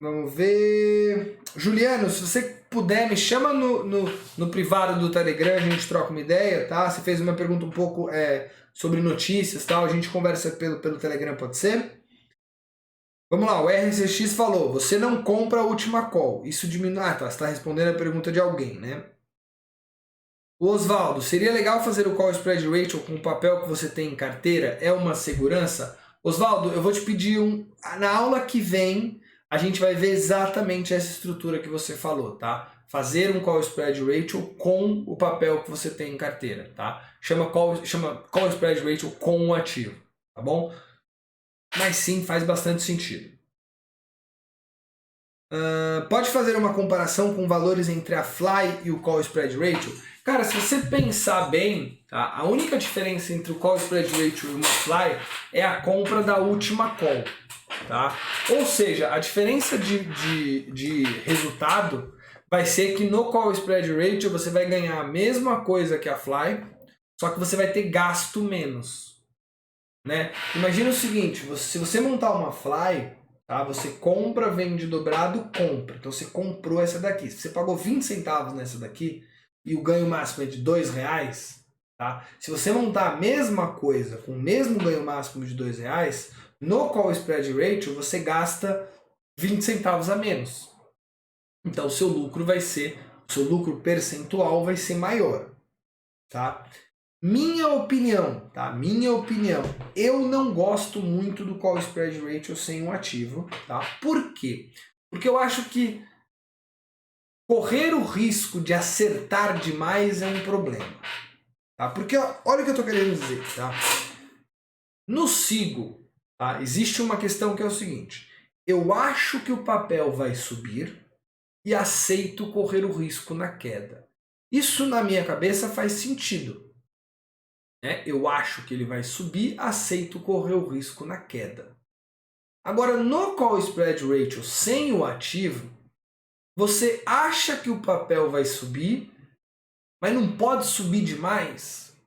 Vamos ver. Juliano, se você puder, me chama no privado do Telegram, a gente troca uma ideia, tá? Você fez uma pergunta um pouco sobre notícias, tal, a gente conversa pelo Telegram, pode ser? Vamos lá, o RCX falou, você não compra a última call, isso diminui... Ah, tá, você está respondendo a pergunta de alguém, né? O Oswaldo, seria legal fazer o Call Spread Ratio com o papel que você tem em carteira? É uma segurança? Oswaldo, eu vou te pedir na aula que vem, a gente vai ver exatamente essa estrutura que você falou, tá? Fazer um Call Spread Ratio com o papel que você tem em carteira, tá? Chama Call Spread Ratio com o ativo, tá bom? Mas sim, faz bastante sentido. Pode fazer uma comparação com valores entre a Fly e o Call Spread Ratio? Cara, se você pensar bem, tá? A única diferença entre o call spread ratio e uma fly é a compra da última call. Tá? Ou seja, a diferença de resultado vai ser que no call spread ratio você vai ganhar a mesma coisa que a fly, só que você vai ter gasto menos. Né? Imagina o seguinte, se você montar uma fly, tá? Você compra, vende dobrado, compra. Então você comprou essa daqui. Se você pagou 20 centavos nessa daqui e o ganho máximo é de R$2, tá? Se você montar a mesma coisa com o mesmo ganho máximo de R$2, no call spread ratio você gasta 20 centavos a menos. Então o seu lucro percentual vai ser maior, tá? Minha opinião, tá? Minha opinião. Eu não gosto muito do call spread ratio sem um ativo, tá? Por quê? Porque eu acho que correr o risco de acertar demais é um problema, tá? Porque olha o que eu tô querendo dizer, tá? No SIGO, tá? Existe uma questão que é o seguinte: eu acho que o papel vai subir e aceito correr o risco na queda. Isso na minha cabeça faz sentido. Eu acho que ele vai subir, aceito correr o risco na queda. Agora, no call spread ratio sem o ativo, você acha que o papel vai subir, mas não pode subir demais?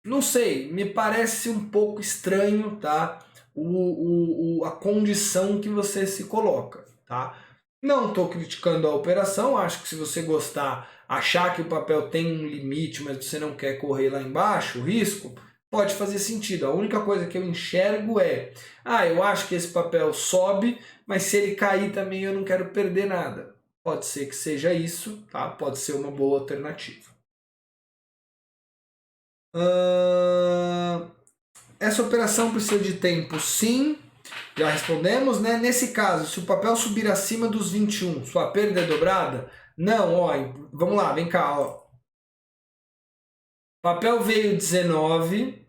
Não sei, me parece um pouco estranho, tá? A condição que você se coloca, tá? Não estou criticando a operação, acho que se você gostar, achar que o papel tem um limite, mas você não quer correr lá embaixo, o risco, pode fazer sentido. A única coisa que eu enxergo é, eu acho que esse papel sobe, mas se ele cair também eu não quero perder nada. Pode ser que seja isso, tá? Pode ser uma boa alternativa. Essa operação precisa de tempo, sim. Já respondemos, né? Nesse caso, se o papel subir acima dos 21, sua perda é dobrada? Não, ó, vamos lá, vem cá, ó. Papel veio 19,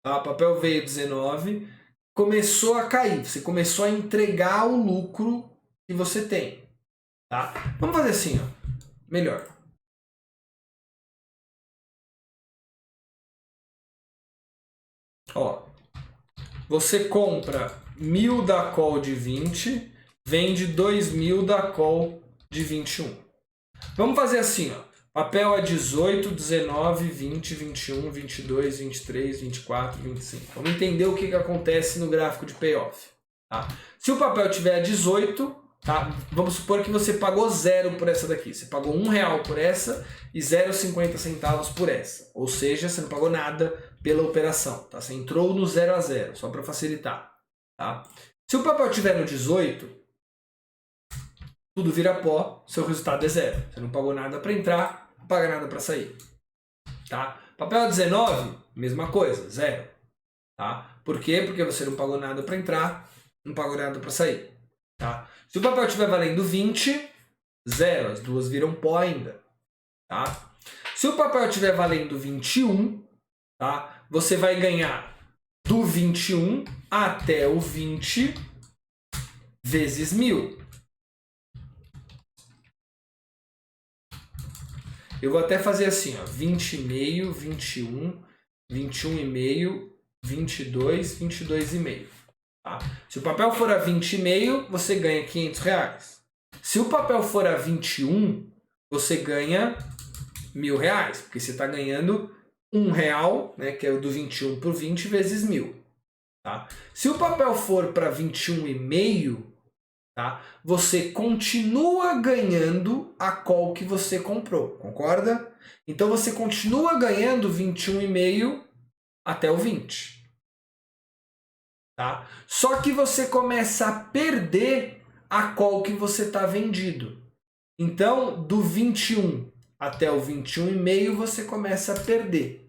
tá? Papel veio 19, começou a cair, você começou a entregar o lucro que você tem, tá? Vamos fazer assim, ó. Melhor. Ó, você compra 1.000 da call de 20, vende 2.000 da call de 21. Vamos fazer assim, ó. Papel é 18, 19, 20, 21, 22, 23, 24, 25. Vamos entender o que acontece no gráfico de payoff. Tá? Se o papel tiver 18, tá? Vamos supor que você pagou 0 por essa daqui. Você pagou R$1 por essa e 0,50 centavos por essa. Ou seja, você não pagou nada pela operação. Tá? Você entrou no 0 a 0, só para facilitar. Tá? Se o papel tiver no 18, tudo vira pó, seu resultado é 0. Você não pagou nada para entrar, não paga nada para sair. Tá? Papel 19, mesma coisa, 0. Tá? Por quê? Porque você não pagou nada para entrar, não pagou nada para sair. Tá? Se o papel estiver valendo 20, 0. As duas viram pó ainda. Tá? Se o papel estiver valendo 21, tá? Você vai ganhar do 21 até o 20 vezes 1.000. Eu vou até fazer assim, ó, 20,5, 21, 21,5, 22, 22,5. Tá? Se o papel for a 20,5, você ganha R$500. Se o papel for a 21, você ganha R$1.000, porque você está ganhando R$1, né, que é o do 21 por 20 vezes 1.000. Tá? Se o papel for para 21,5, tá? Você continua ganhando a call que você comprou, concorda? Então você continua ganhando 21,5 até o 20. Tá? Só que você começa a perder a call que você está vendido. Então, do 21 até o 21,5 você começa a perder.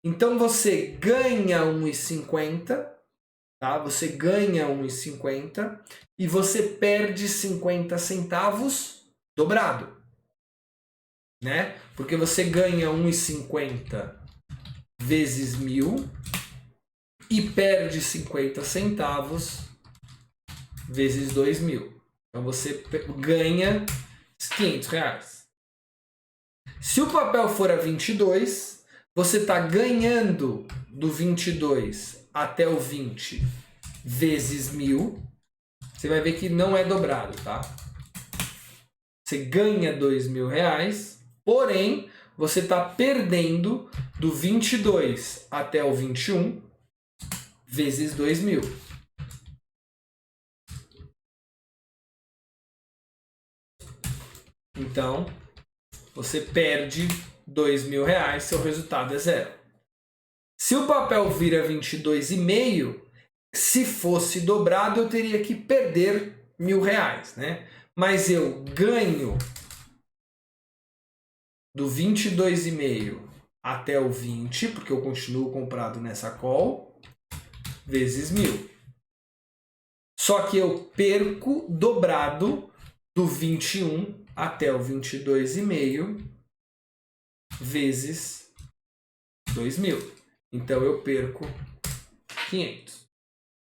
Então você ganha 1,50, tá? Você ganha 1,50 e você perde 50 centavos dobrado, né? Porque você ganha 1,50 vezes 1.000 e perde 50 centavos vezes 2.000. Então você ganha R$500. Se o papel for a 22, você está ganhando do 22 até o 20 vezes 1000. Você vai ver que não é dobrado, tá? Você ganha R$2.000, porém, você está perdendo do 22 até o 21 vezes 2.000. Então, você perde R$2.000, seu resultado é zero. Se o papel vira 22,5, se fosse dobrado, eu teria que perder R$1.000, né? Mas eu ganho do 22,5 até o 20, porque eu continuo comprado nessa call, vezes 1.000. Só que eu perco dobrado do 21 até o 22,5 vezes 2.000. Então eu perco 500.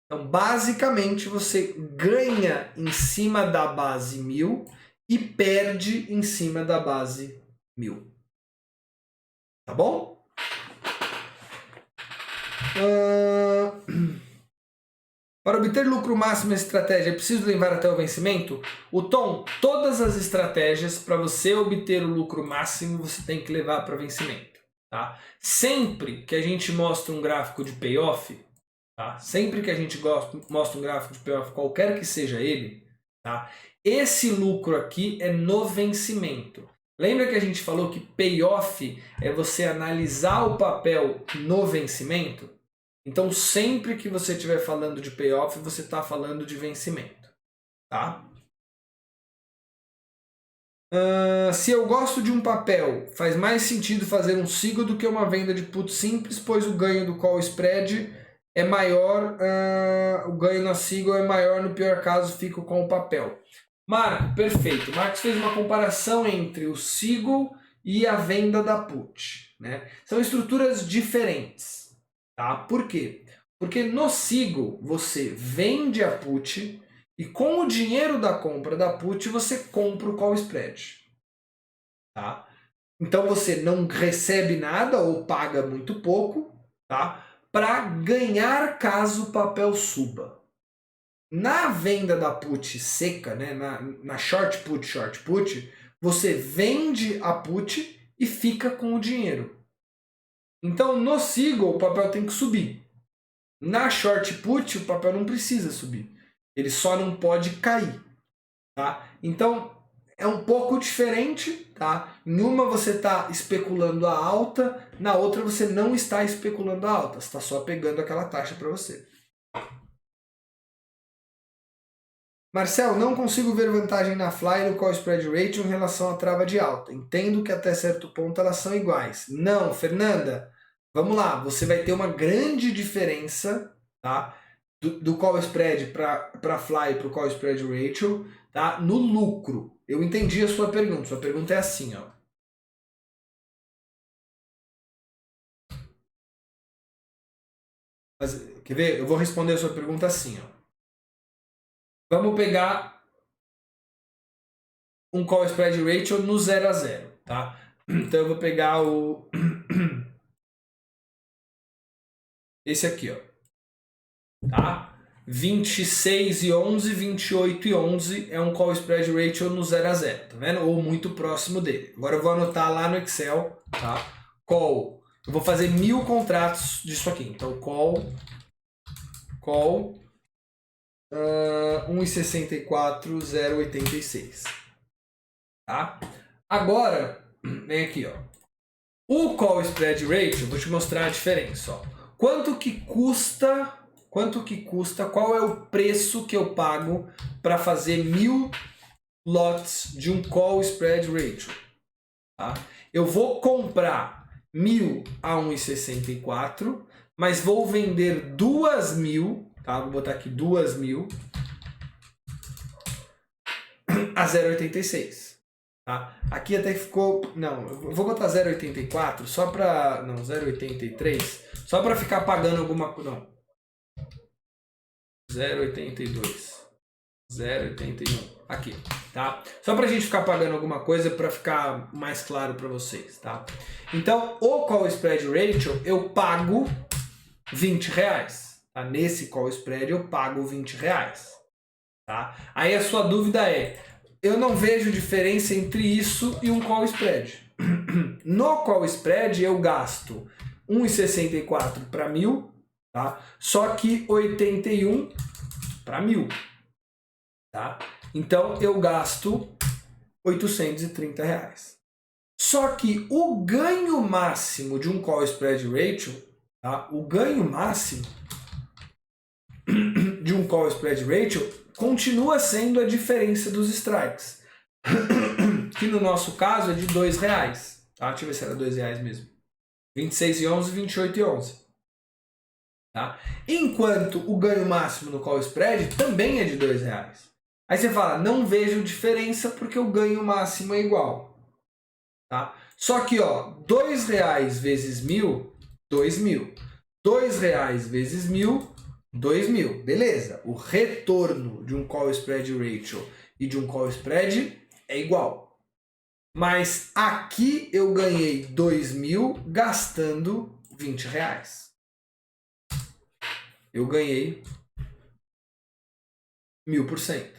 Então basicamente você ganha em cima da base 1.000 e perde em cima da base 1.000. Tá bom? Para obter lucro máximo nessa estratégia, é preciso levar até o vencimento? O Tom, todas as estratégias, para você obter o lucro máximo, você tem que levar para vencimento. Tá? Sempre que a gente mostra um gráfico de payoff, tá? Sempre que a gente mostra um gráfico de payoff, qualquer que seja ele, tá? Esse lucro aqui é no vencimento. Lembra que a gente falou que payoff é você analisar o papel no vencimento? Então, sempre que você estiver falando de payoff, você está falando de vencimento. Tá? Se eu gosto de um papel, faz mais sentido fazer um SIGO do que uma venda de put simples, pois o ganho do call spread é maior, o ganho na SIGO é maior, no pior caso fico com o papel. Marco, perfeito. Marcos fez uma comparação entre o SIGO e a venda da put. Né? São estruturas diferentes. Tá? Por quê? Porque no SIGO você vende a put e com o dinheiro da compra da put você compra o call spread. Tá? Então você não recebe nada ou paga muito pouco, tá? Para ganhar caso o papel suba. Na venda da put seca, né? na short put, você vende a put e fica com o dinheiro. Então, no SIGO, o papel tem que subir. Na short put, o papel não precisa subir. Ele só não pode cair. Tá? Então, é um pouco diferente. Tá? Numa você está especulando a alta, na outra você não está especulando a alta. Você está só pegando aquela taxa para você. Marcel, não consigo ver vantagem na Fly e no Call Spread Ratio em relação à trava de alta. Entendo que até certo ponto elas são iguais. Não, Fernanda, vamos lá. Você vai ter uma grande diferença, tá? do Call Spread para Fly e para o Call Spread Ratio, tá? No lucro. Eu entendi a sua pergunta. Sua pergunta é assim, ó. Mas, quer ver? Eu vou responder a sua pergunta assim, ó. Vamos pegar um Call Spread Ratio no 0 a 0, tá? Então eu vou pegar esse aqui, ó. Tá? 26,11, 28,11 é um Call Spread Ratio no 0 a 0, tá vendo? Ou muito próximo dele. Agora eu vou anotar lá no Excel, tá? Call. Eu vou fazer 1000 contratos disso aqui. Então call 1,64, 0,86. Tá? Agora, vem aqui, ó. O Call Spread Ratio, vou te mostrar a diferença, ó. Quanto que custa, qual é o preço que eu pago para fazer 1000 lotes de um Call Spread Ratio? Tá? Eu vou comprar 1000 a 1,64, mas vou vender 2.000, tá? Vou botar aqui 2.000 a 0,86. Tá? Aqui até ficou... Não, eu vou botar 0,84 só para... Não, 0,83 só para ficar pagando alguma coisa. Não. 0,82. 0,81. Aqui, tá? Só pra gente ficar pagando alguma coisa para ficar mais claro para vocês, tá? Então, o Call Spread Ratio eu pago R$20. Tá? Nesse Call Spread eu pago R$20. Tá? Aí a sua dúvida é, eu não vejo diferença entre isso e um Call Spread. No Call Spread eu gasto 1,64 para 1.000, tá? Só que 81 para 1.000. Tá? Então eu gasto R$830. Só que o ganho máximo de um Call Spread Ratio, tá? O ganho máximo de um Call Spread Ratio continua sendo a diferença dos strikes, que no nosso caso é de R$2. Tá? Deixa eu ver se era R$2 mesmo. 26,11 e 28,11. Tá? Enquanto o ganho máximo no Call Spread também é de R$2. Aí você fala, não vejo diferença porque o ganho máximo é igual. Tá? Só que, ó, R$2 vezes 1.000, 2.000. R$2 vezes 1.000, 2.000. Beleza. O retorno de um Call Spread Ratio e de um Call Spread é igual. Mas aqui eu ganhei 2.000 gastando R$20. Eu ganhei 1.000%.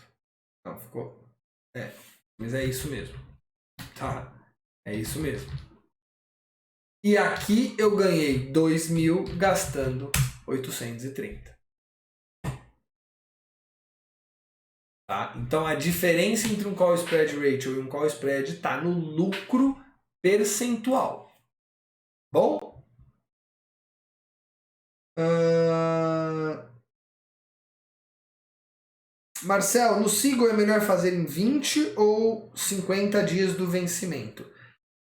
Não, ficou... mas é isso mesmo. Tá? É isso mesmo. E aqui eu ganhei 2.000 gastando 830. Tá? Então a diferença entre um Call Spread Ratio e um Call Spread está no lucro percentual. Bom? Marcel, no Seagull é melhor fazer em 20 ou 50 dias do vencimento?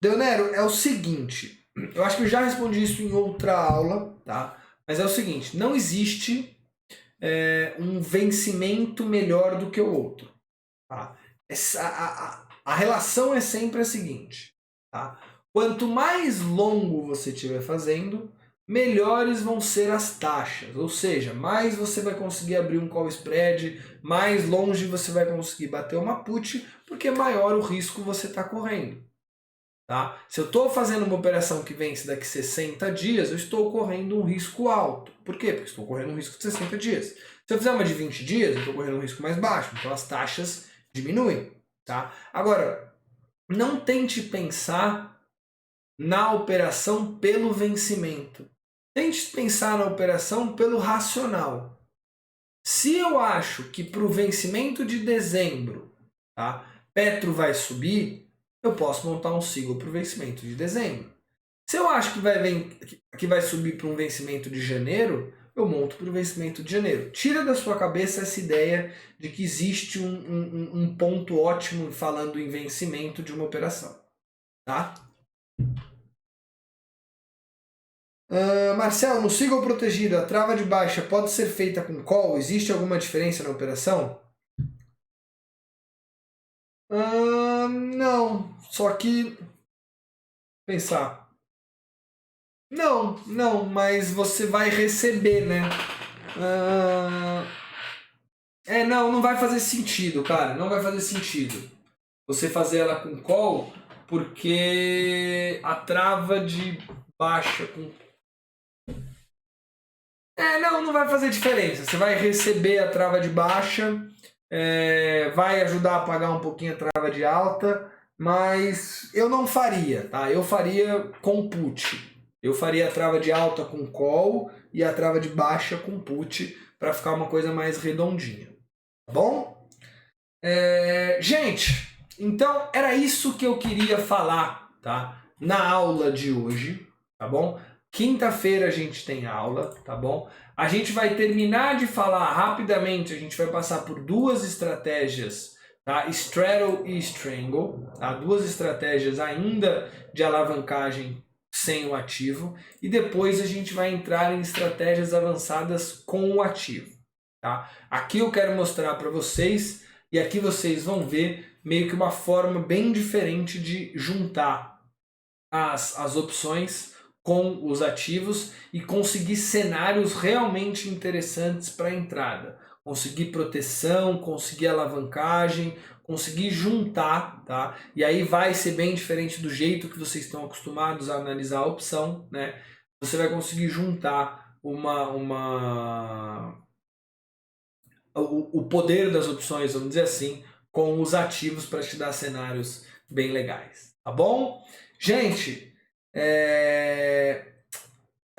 Deonero, é o seguinte, eu acho que eu já respondi isso em outra aula, tá? Mas é o seguinte, não existe um vencimento melhor do que o outro. Tá? A relação é sempre a seguinte, tá? Quanto mais longo você estiver fazendo, melhores vão ser as taxas, ou seja, mais você vai conseguir abrir um call spread, mais longe você vai conseguir bater uma put, porque maior o risco você está correndo. Tá? Se eu estou fazendo uma operação que vence daqui 60 dias, eu estou correndo um risco alto. Por quê? Porque estou correndo um risco de 60 dias. Se eu fizer uma de 20 dias, eu estou correndo um risco mais baixo, então as taxas diminuem. Tá? Agora, não tente pensar na operação pelo vencimento. Tente pensar na operação pelo racional. Se eu acho que para o vencimento de dezembro, tá, Petro vai subir, eu posso montar um Seagull para o vencimento de dezembro. Se eu acho que vai subir para um vencimento de janeiro, eu monto para o vencimento de janeiro. Tira da sua cabeça essa ideia de que existe um ponto ótimo falando em vencimento de uma operação. Tá? Marcel, no Seagull protegido, a trava de baixa pode ser feita com call? Existe alguma diferença na operação? Não, só que... Pensar. Não, mas você vai receber, né? Não vai fazer sentido, cara. Não vai fazer sentido você fazer ela com call, porque a trava de baixa com... não vai fazer diferença. Você vai receber a trava de baixa, vai ajudar a pagar um pouquinho a trava de alta, mas eu não faria, tá? Eu faria com put. Eu faria a trava de alta com call e a trava de baixa com put, para ficar uma coisa mais redondinha. Tá bom? Gente, então era isso que eu queria falar, tá? Na aula de hoje, tá bom? Quinta-feira a gente tem aula, tá bom? A gente vai terminar de falar rapidamente, a gente vai passar por duas estratégias, tá? Straddle e Strangle, tá? Duas estratégias ainda de alavancagem sem o ativo, e depois a gente vai entrar em estratégias avançadas com o ativo, tá? Aqui eu quero mostrar para vocês, e aqui vocês vão ver meio que uma forma bem diferente de juntar as opções com os ativos e conseguir cenários realmente interessantes para a entrada. conseguir proteção, conseguir alavancagem, conseguir juntar, tá? E aí vai ser bem diferente do jeito que vocês estão acostumados a analisar a opção, né? Você vai conseguir juntar o poder das opções, vamos dizer assim, com os ativos para te dar cenários bem legais, tá bom? Gente,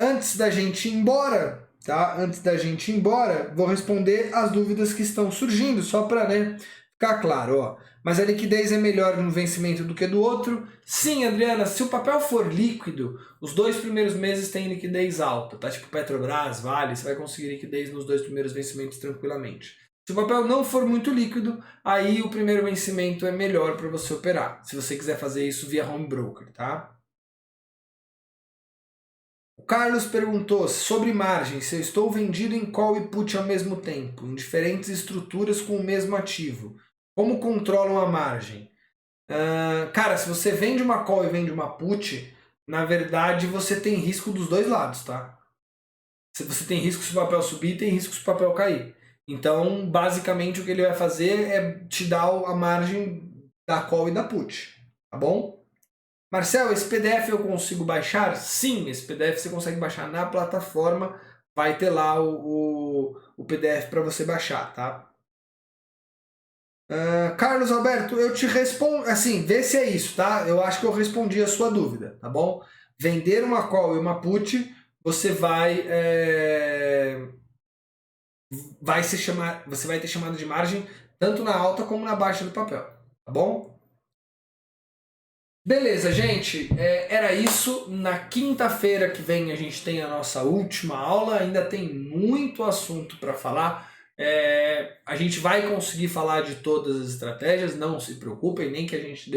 antes da gente ir embora, tá? Antes da gente ir embora, vou responder as dúvidas que estão surgindo, só para, né, ficar claro, ó. Mas a liquidez é melhor no vencimento do que do outro? Sim, Adriana, se o papel for líquido, os 2 primeiros meses tem liquidez alta, tá? Tipo Petrobras, Vale, você vai conseguir liquidez nos 2 primeiros vencimentos tranquilamente. Se o papel não for muito líquido, aí o primeiro vencimento é melhor para você operar, se você quiser fazer isso via home broker, tá? O Carlos perguntou sobre margem, se eu estou vendido em call e put ao mesmo tempo, em diferentes estruturas com o mesmo ativo. Como controlam a margem? Cara, se você vende uma call e vende uma put, na verdade você tem risco dos dois lados, tá? Se você tem risco se o papel subir, tem risco se o papel cair. Então, basicamente, o que ele vai fazer é te dar a margem da call e da put, tá bom? Marcel, esse PDF eu consigo baixar? Sim, esse PDF você consegue baixar na plataforma, vai ter lá o PDF para você baixar, tá? Carlos Alberto, eu te respondo, assim, vê se é isso, tá? Eu acho que eu respondi a sua dúvida, tá bom? Vender uma call e uma put, você você vai ter chamada de margem tanto na alta como na baixa do papel, tá bom? Beleza, gente, era isso. Na quinta-feira que vem a gente tem a nossa última aula, ainda tem muito assunto para falar. A gente vai conseguir falar de todas as estratégias, não se preocupem, nem que a gente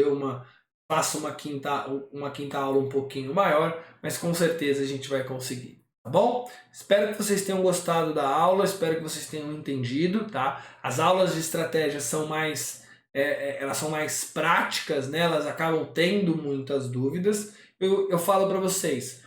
faça uma quinta aula um pouquinho maior, mas com certeza a gente vai conseguir, tá bom? Espero que vocês tenham gostado da aula, espero que vocês tenham entendido, tá? As aulas de estratégia são elas são mais práticas, né? Elas acabam tendo muitas dúvidas. Eu falo para vocês,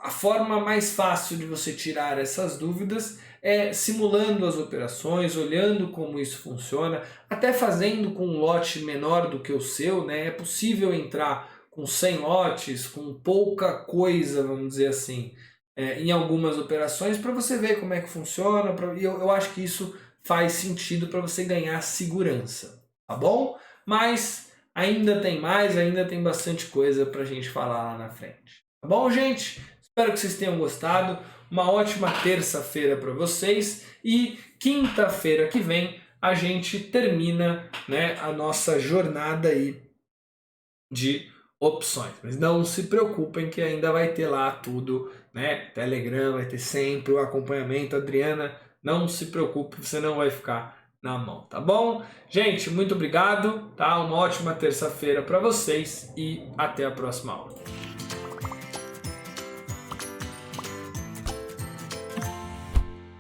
a forma mais fácil de você tirar essas dúvidas é simulando as operações, olhando como isso funciona, até fazendo com um lote menor do que o seu, né? É possível entrar com 100 lotes, com pouca coisa, vamos dizer assim, em algumas operações para você ver como é que funciona. E eu acho que isso faz sentido para você ganhar segurança, tá bom? Mas ainda tem bastante coisa para a gente falar lá na frente. Tá bom, gente? Espero que vocês tenham gostado. Uma ótima terça-feira para vocês e quinta-feira que vem a gente termina, né, a nossa jornada aí de opções. Mas não se preocupem que ainda vai ter lá tudo, né? Telegram, vai ter sempre o acompanhamento. Adriana, não se preocupe, você não vai ficar na mão, tá bom? Gente, muito obrigado, tá? Uma ótima terça-feira para vocês e até a próxima aula.